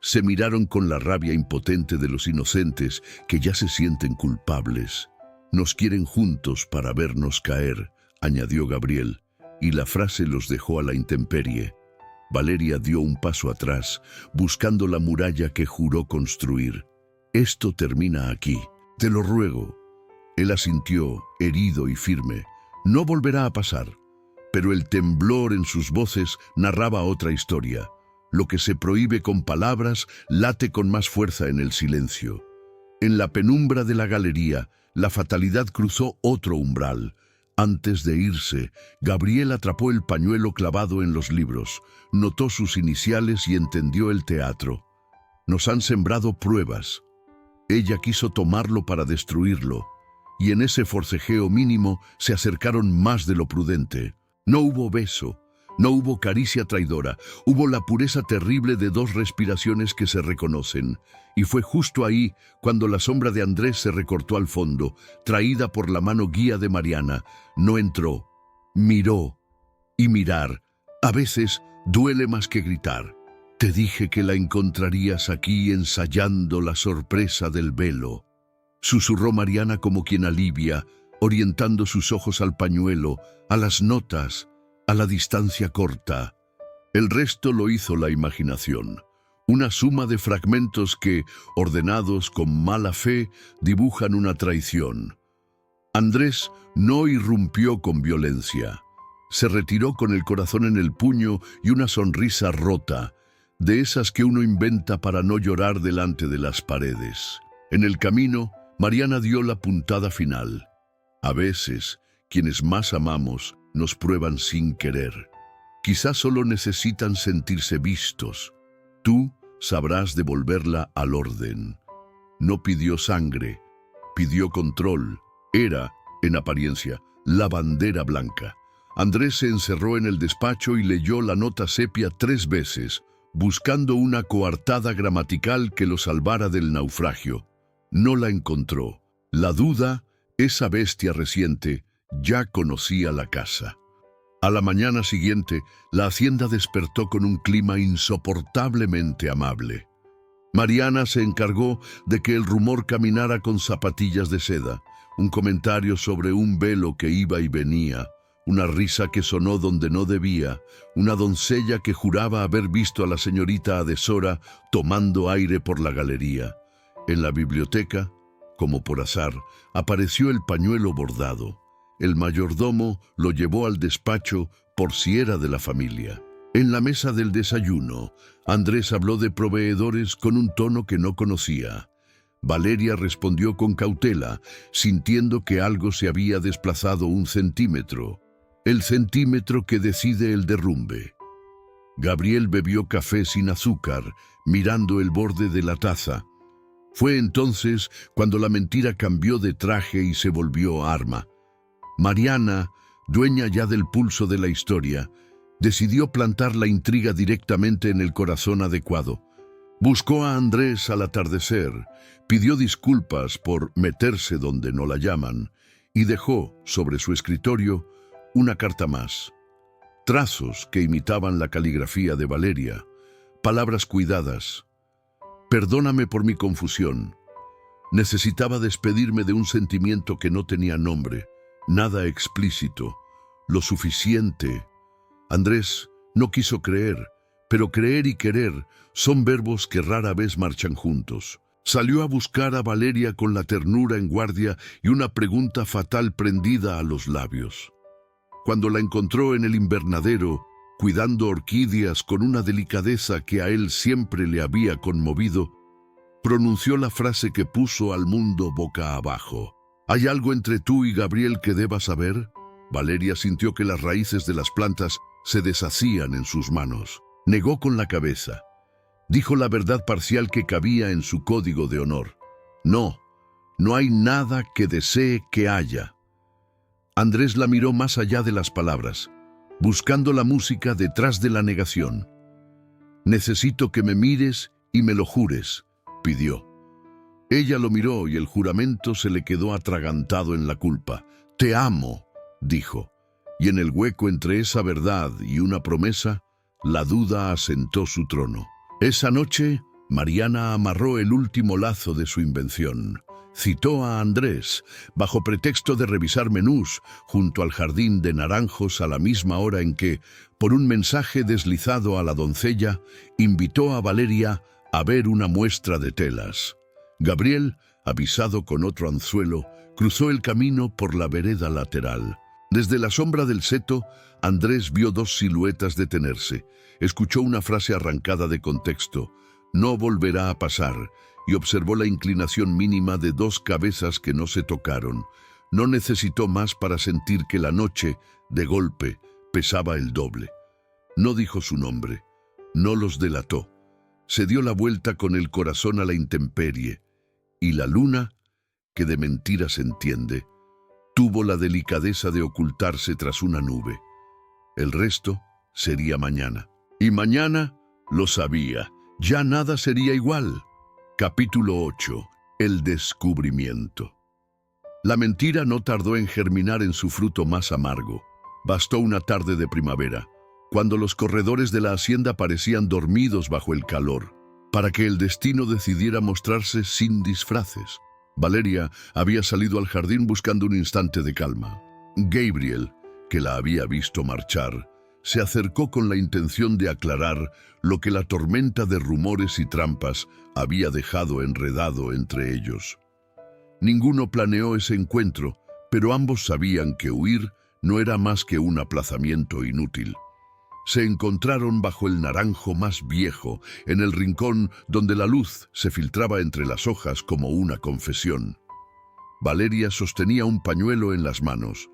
Se miraron con la rabia impotente de los inocentes que ya se sienten culpables. «Nos quieren juntos para vernos caer», añadió Gabriel, y la frase los dejó a la intemperie. Valeria dio un paso atrás, buscando la muralla que juró construir. «Esto termina aquí, te lo ruego». Él asintió, herido y firme. No volverá a pasar. Pero el temblor en sus voces narraba otra historia. Lo que se prohíbe con palabras late con más fuerza en el silencio. En la penumbra de la galería, la fatalidad cruzó otro umbral. Antes de irse, Gabriel atrapó el pañuelo clavado en los libros, notó sus iniciales y entendió el teatro. Nos han sembrado pruebas. Ella quiso tomarlo para destruirlo, y en ese forcejeo mínimo se acercaron más de lo prudente. No hubo beso, no hubo caricia traidora, hubo la pureza terrible de dos respiraciones que se reconocen. Y fue justo ahí cuando la sombra de Andrés se recortó al fondo, traída por la mano guía de Mariana. No entró, miró, y mirar, a veces, duele más que gritar. Te dije que la encontrarías aquí ensayando la sorpresa del velo. Susurró Mariana como quien alivia, orientando sus ojos al pañuelo, a las notas, a la distancia corta. El resto lo hizo la imaginación. Una suma de fragmentos que, ordenados con mala fe, dibujan una traición. Andrés no irrumpió con violencia. Se retiró con el corazón en el puño y una sonrisa rota, de esas que uno inventa para no llorar delante de las paredes. En el camino, Mariana dio la puntada final. A veces, quienes más amamos nos prueban sin querer. Quizás solo necesitan sentirse vistos. Tú sabrás devolverla al orden. No pidió sangre, pidió control. Era, en apariencia, la bandera blanca. Andrés se encerró en el despacho y leyó la nota sepia 3 veces, buscando una coartada gramatical que lo salvara del naufragio. No la encontró. La duda, esa bestia reciente, ya conocía la casa. A la mañana siguiente, la hacienda despertó con un clima insoportablemente amable. Mariana se encargó de que el rumor caminara con zapatillas de seda, un comentario sobre un velo que iba y venía, una risa que sonó donde no debía, una doncella que juraba haber visto a la señorita Adesora tomando aire por la galería. En la biblioteca, como por azar, apareció el pañuelo bordado. El mayordomo lo llevó al despacho por si era de la familia. En la mesa del desayuno, Andrés habló de proveedores con un tono que no conocía. Valeria respondió con cautela, sintiendo que algo se había desplazado 1 centímetro. El centímetro que decide el derrumbe. Gabriel bebió café sin azúcar, mirando el borde de la taza. Fue entonces cuando la mentira cambió de traje y se volvió arma. Mariana, dueña ya del pulso de la historia, decidió plantar la intriga directamente en el corazón adecuado. Buscó a Andrés al atardecer, pidió disculpas por meterse donde no la llaman y dejó sobre su escritorio una carta más. Trazos que imitaban la caligrafía de Valeria, palabras cuidadas. Perdóname por mi confusión. Necesitaba despedirme de un sentimiento que no tenía nombre. Nada explícito, lo suficiente. Andrés no quiso creer, pero creer y querer son verbos que rara vez marchan juntos. Salió a buscar a Valeria con la ternura en guardia y una pregunta fatal prendida a los labios. Cuando la encontró en el invernadero, cuidando orquídeas con una delicadeza que a él siempre le había conmovido, pronunció la frase que puso al mundo boca abajo. ¿Hay algo entre tú y Gabriel que debas saber? Valeria sintió que las raíces de las plantas se deshacían en sus manos. Negó con la cabeza. Dijo la verdad parcial que cabía en su código de honor. No, no hay nada que desee que haya. Andrés la miró más allá de las palabras, buscando la música detrás de la negación. Necesito que me mires y me lo jures, pidió. Ella lo miró y el juramento se le quedó atragantado en la culpa. Te amo, dijo, y en el hueco entre esa verdad y una promesa, la duda asentó su trono. Esa noche, Mariana amarró el último lazo de su invención. Citó a Andrés, bajo pretexto de revisar menús, junto al jardín de naranjos a la misma hora en que, por un mensaje deslizado a la doncella, invitó a Valeria a ver una muestra de telas. Gabriel, avisado con otro anzuelo, cruzó el camino por la vereda lateral. Desde la sombra del seto, Andrés vio dos siluetas detenerse. Escuchó una frase arrancada de contexto: «No volverá a pasar», y observó la inclinación mínima de dos cabezas que no se tocaron. No necesitó más para sentir que la noche, de golpe, pesaba el doble. No dijo su nombre, no los delató. Se dio la vuelta con el corazón a la intemperie, y la luna, que de mentiras entiende, tuvo la delicadeza de ocultarse tras una nube. El resto sería mañana. Y mañana, lo sabía, ya nada sería igual. Capítulo 8. El descubrimiento. La mentira no tardó en germinar en su fruto más amargo. Bastó una tarde de primavera, cuando los corredores de la hacienda parecían dormidos bajo el calor, para que el destino decidiera mostrarse sin disfraces. Valeria había salido al jardín buscando un instante de calma. Gabriel, que la había visto marchar, se acercó con la intención de aclarar lo que la tormenta de rumores y trampas había dejado enredado entre ellos. Ninguno planeó ese encuentro, pero ambos sabían que huir no era más que un aplazamiento inútil. Se encontraron bajo el naranjo más viejo, en el rincón donde la luz se filtraba entre las hojas como una confesión. Valeria sostenía un pañuelo en las manos.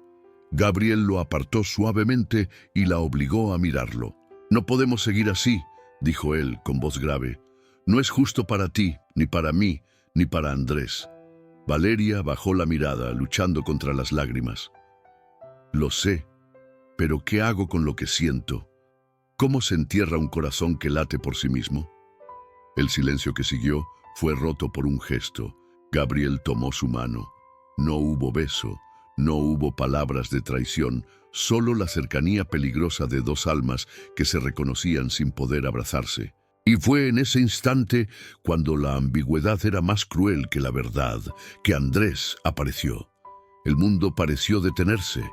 Gabriel lo apartó suavemente y la obligó a mirarlo. «No podemos seguir así», dijo él con voz grave. «No es justo para ti, ni para mí, ni para Andrés». Valeria bajó la mirada, luchando contra las lágrimas. «Lo sé, pero ¿qué hago con lo que siento? ¿Cómo se entierra un corazón que late por sí mismo?». El silencio que siguió fue roto por un gesto. Gabriel tomó su mano. No hubo beso, no hubo palabras de traición, solo la cercanía peligrosa de dos almas que se reconocían sin poder abrazarse. Y fue en ese instante, cuando la ambigüedad era más cruel que la verdad, que Andrés apareció. El mundo pareció detenerse.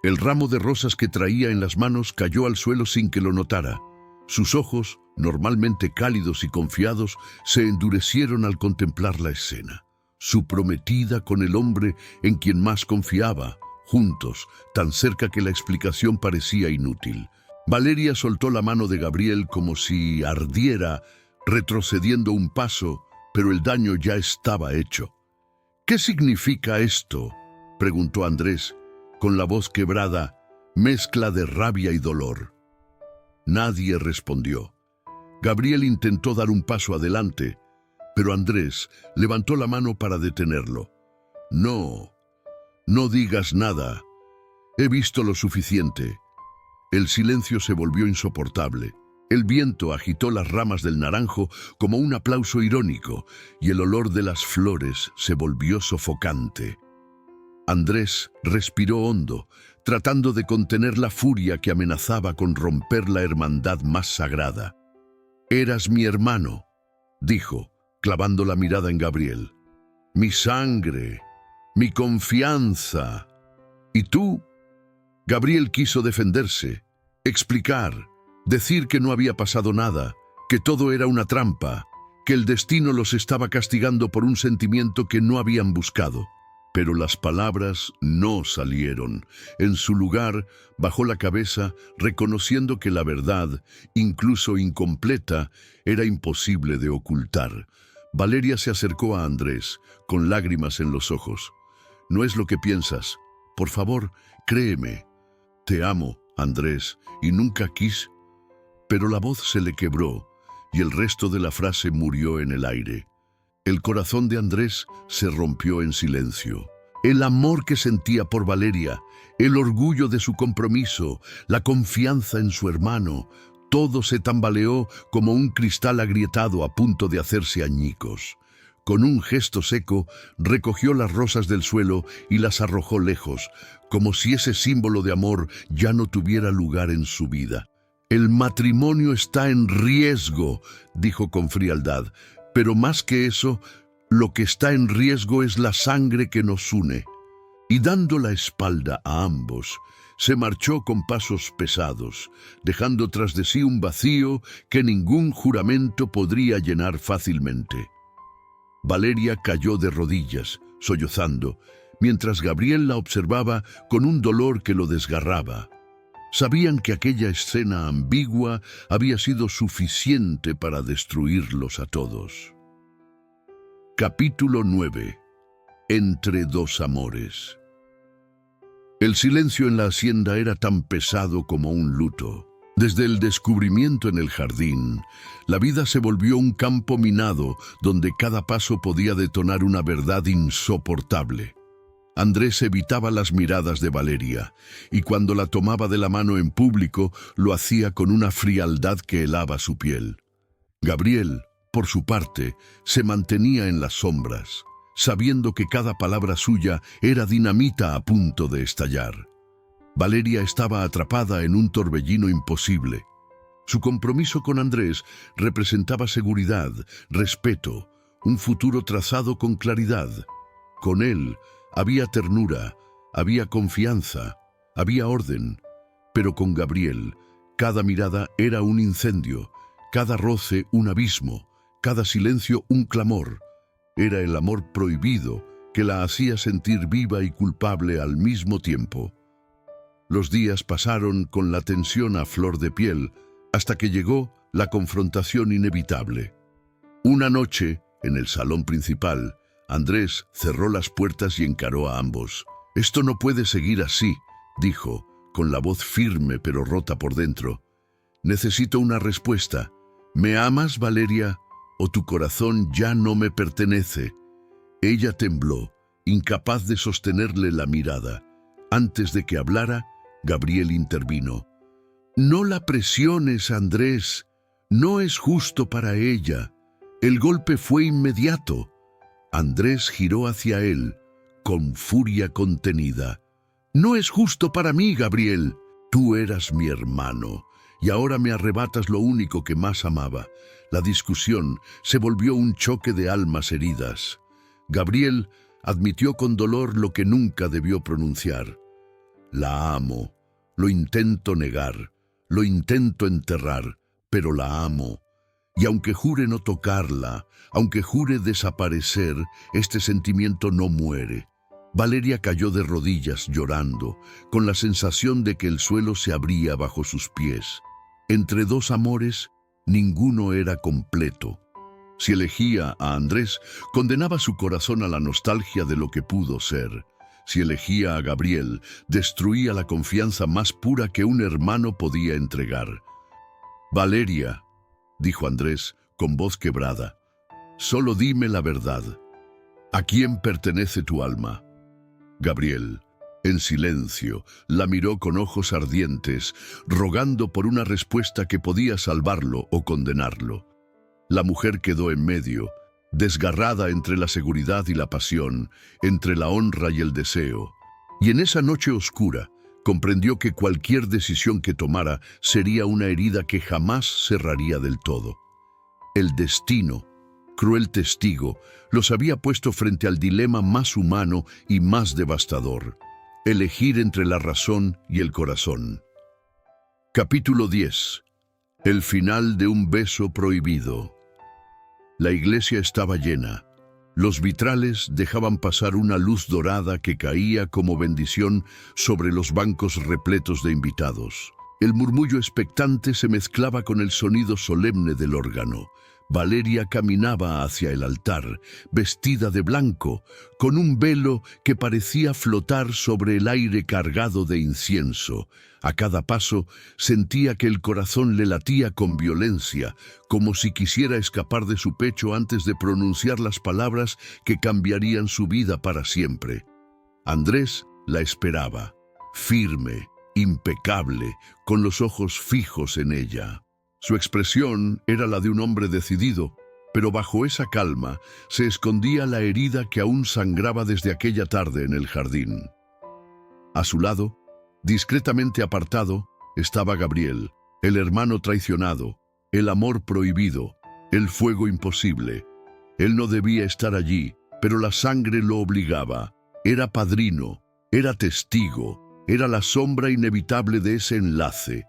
El ramo de rosas que traía en las manos cayó al suelo sin que lo notara. Sus ojos, normalmente cálidos y confiados, se endurecieron al contemplar la escena. Su prometida con el hombre en quien más confiaba, juntos, tan cerca que la explicación parecía inútil. Valeria soltó la mano de Gabriel como si ardiera, retrocediendo un paso, pero el daño ya estaba hecho. «¿Qué significa esto?», preguntó Andrés, con la voz quebrada, mezcla de rabia y dolor. Nadie respondió. Gabriel intentó dar un paso adelante, pero Andrés levantó la mano para detenerlo. «No, no digas nada. He visto lo suficiente». El silencio se volvió insoportable. El viento agitó las ramas del naranjo como un aplauso irónico, y el olor de las flores se volvió sofocante. Andrés respiró hondo, tratando de contener la furia que amenazaba con romper la hermandad más sagrada. «Eras mi hermano», dijo, clavando la mirada en Gabriel. «Mi sangre, mi confianza. ¿Y tú?». Gabriel quiso defenderse, explicar, decir que no había pasado nada, que todo era una trampa, que el destino los estaba castigando por un sentimiento que no habían buscado. Pero las palabras no salieron. En su lugar, bajó la cabeza, reconociendo que la verdad, incluso incompleta, era imposible de ocultar. Valeria se acercó a Andrés, con lágrimas en los ojos. «No es lo que piensas. Por favor, créeme. Te amo, Andrés, y nunca quise». Pero la voz se le quebró, y el resto de la frase murió en el aire. El corazón de Andrés se rompió en silencio. El amor que sentía por Valeria, el orgullo de su compromiso, la confianza en su hermano, todo se tambaleó como un cristal agrietado a punto de hacerse añicos. Con un gesto seco, recogió las rosas del suelo y las arrojó lejos, como si ese símbolo de amor ya no tuviera lugar en su vida. «El matrimonio está en riesgo», dijo con frialdad, «pero más que eso, lo que está en riesgo es la sangre que nos une». Y dando la espalda a ambos, se marchó con pasos pesados, dejando tras de sí un vacío que ningún juramento podría llenar fácilmente. Valeria cayó de rodillas, sollozando, mientras Gabriel la observaba con un dolor que lo desgarraba. Sabían que aquella escena ambigua había sido suficiente para destruirlos a todos. Capítulo 9. Entre dos amores. El silencio en la hacienda era tan pesado como un luto. Desde el descubrimiento en el jardín, la vida se volvió un campo minado donde cada paso podía detonar una verdad insoportable. Andrés evitaba las miradas de Valeria, y cuando la tomaba de la mano en público, lo hacía con una frialdad que helaba su piel. Gabriel, por su parte, se mantenía en las sombras, sabiendo que cada palabra suya era dinamita a punto de estallar. Valeria estaba atrapada en un torbellino imposible. Su compromiso con Andrés representaba seguridad, respeto, un futuro trazado con claridad. Con él había ternura, había confianza, había orden, pero con Gabriel, cada mirada era un incendio, cada roce un abismo, cada silencio un clamor. Era el amor prohibido que la hacía sentir viva y culpable al mismo tiempo. Los días pasaron con la tensión a flor de piel, hasta que llegó la confrontación inevitable. Una noche, en el salón principal, Andrés cerró las puertas y encaró a ambos. «Esto no puede seguir así», dijo, con la voz firme pero rota por dentro. «Necesito una respuesta. ¿Me amas, Valeria, o tu corazón ya no me pertenece?» Ella tembló, incapaz de sostenerle la mirada. Antes de que hablara, Gabriel intervino. «No la presiones, Andrés. No es justo para ella. El golpe fue inmediato». Andrés giró hacia él, con furia contenida. «No es justo para mí, Gabriel. Tú eras mi hermano, y ahora me arrebatas lo único que más amaba». La discusión se volvió un choque de almas heridas. Gabriel admitió con dolor lo que nunca debió pronunciar. «La amo. Lo intento negar, lo intento enterrar, pero la amo. Y aunque jure no tocarla, aunque jure desaparecer, este sentimiento no muere». Valeria cayó de rodillas llorando, con la sensación de que el suelo se abría bajo sus pies. Entre dos amores, ninguno era completo. Si elegía a Andrés, condenaba su corazón a la nostalgia de lo que pudo ser. Si elegía a Gabriel, destruía la confianza más pura que un hermano podía entregar. «Valeria», dijo Andrés con voz quebrada, «solo dime la verdad. ¿A quién pertenece tu alma?» Gabriel, en silencio, la miró con ojos ardientes, rogando por una respuesta que podía salvarlo o condenarlo. La mujer quedó en medio, desgarrada entre la seguridad y la pasión, entre la honra y el deseo. Y en esa noche oscura, comprendió que cualquier decisión que tomara sería una herida que jamás cerraría del todo. El destino, cruel testigo, los había puesto frente al dilema más humano y más devastador: elegir entre la razón y el corazón. Capítulo 10. El final de un beso prohibido. La iglesia estaba llena. Los vitrales dejaban pasar una luz dorada que caía como bendición sobre los bancos repletos de invitados. El murmullo expectante se mezclaba con el sonido solemne del órgano. Valeria caminaba hacia el altar, vestida de blanco, con un velo que parecía flotar sobre el aire cargado de incienso. A cada paso sentía que el corazón le latía con violencia, como si quisiera escapar de su pecho antes de pronunciar las palabras que cambiarían su vida para siempre. Andrés la esperaba, firme, impecable, con los ojos fijos en ella. Su expresión era la de un hombre decidido, pero bajo esa calma se escondía la herida que aún sangraba desde aquella tarde en el jardín. A su lado, discretamente apartado, estaba Gabriel, el hermano traicionado, el amor prohibido, el fuego imposible. Él no debía estar allí, pero la sangre lo obligaba. Era padrino, era testigo, era la sombra inevitable de ese enlace.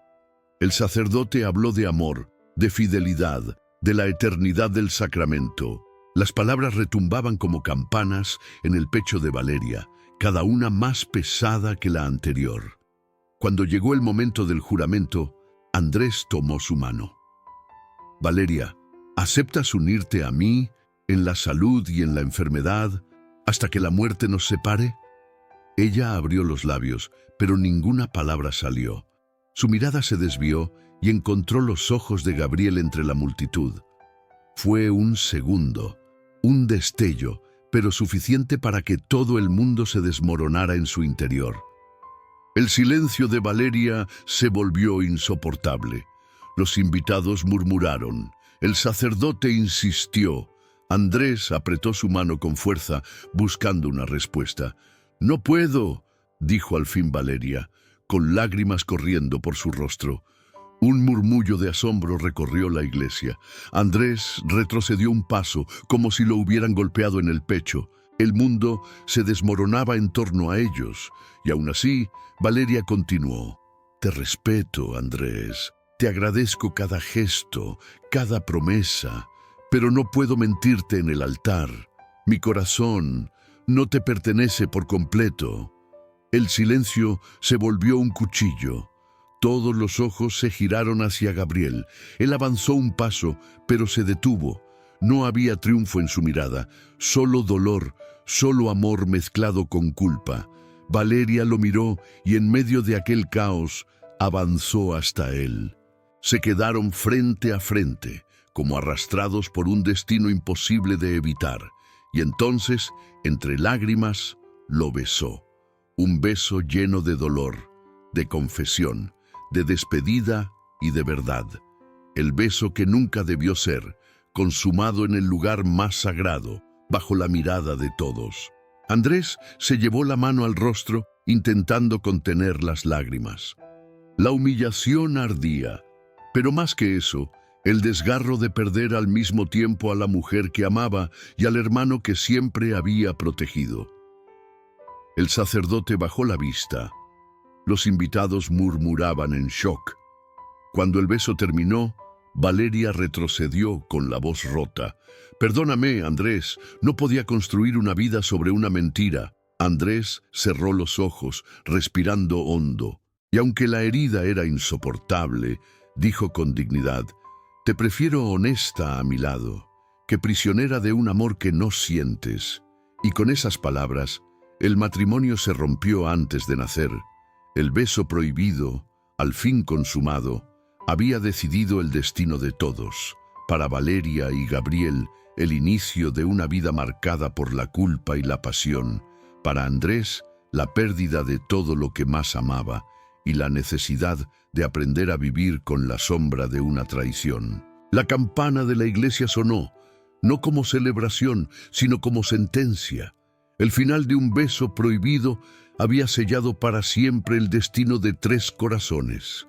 El sacerdote habló de amor, de fidelidad, de la eternidad del sacramento. Las palabras retumbaban como campanas en el pecho de Valeria, cada una más pesada que la anterior. Cuando llegó el momento del juramento, Andrés tomó su mano. Valeria, ¿aceptas unirte a mí en la salud y en la enfermedad hasta que la muerte nos separe? Ella abrió los labios, pero ninguna palabra salió. Su mirada se desvió y encontró los ojos de Gabriel entre la multitud. Fue un segundo, un destello, pero suficiente para que todo el mundo se desmoronara en su interior. El silencio de Valeria se volvió insoportable. Los invitados murmuraron. El sacerdote insistió. Andrés apretó su mano con fuerza, buscando una respuesta. «No puedo», dijo al fin Valeria, con lágrimas corriendo por su rostro. Un murmullo de asombro recorrió la iglesia. Andrés retrocedió un paso, como si lo hubieran golpeado en el pecho. El mundo se desmoronaba en torno a ellos, y aún así, Valeria continuó. «Te respeto, Andrés. Te agradezco cada gesto, cada promesa, pero no puedo mentirte en el altar. Mi corazón no te pertenece por completo». El silencio se volvió un cuchillo. Todos los ojos se giraron hacia Gabriel. Él avanzó un paso, pero se detuvo. No había triunfo en su mirada, solo dolor, solo amor mezclado con culpa. Valeria lo miró y en medio de aquel caos avanzó hasta él. Se quedaron frente a frente, como arrastrados por un destino imposible de evitar. Y entonces, entre lágrimas, lo besó. Un beso lleno de dolor, de confesión, de despedida y de verdad. El beso que nunca debió ser, consumado en el lugar más sagrado, bajo la mirada de todos. Andrés se llevó la mano al rostro, intentando contener las lágrimas. La humillación ardía, pero más que eso, el desgarro de perder al mismo tiempo a la mujer que amaba y al hermano que siempre había protegido. El sacerdote bajó la vista. Los invitados murmuraban en shock. Cuando el beso terminó, Valeria retrocedió con la voz rota. «Perdóname, Andrés, no podía construir una vida sobre una mentira». Andrés cerró los ojos, respirando hondo. Y aunque la herida era insoportable, dijo con dignidad, «Te prefiero honesta a mi lado, que prisionera de un amor que no sientes». Y con esas palabras, el matrimonio se rompió antes de nacer. El beso prohibido, al fin consumado, había decidido el destino de todos. Para Valeria y Gabriel, el inicio de una vida marcada por la culpa y la pasión. Para Andrés, la pérdida de todo lo que más amaba y la necesidad de aprender a vivir con la sombra de una traición. La campana de la iglesia sonó, no como celebración, sino como sentencia. El final de un beso prohibido había sellado para siempre el destino de 3 corazones.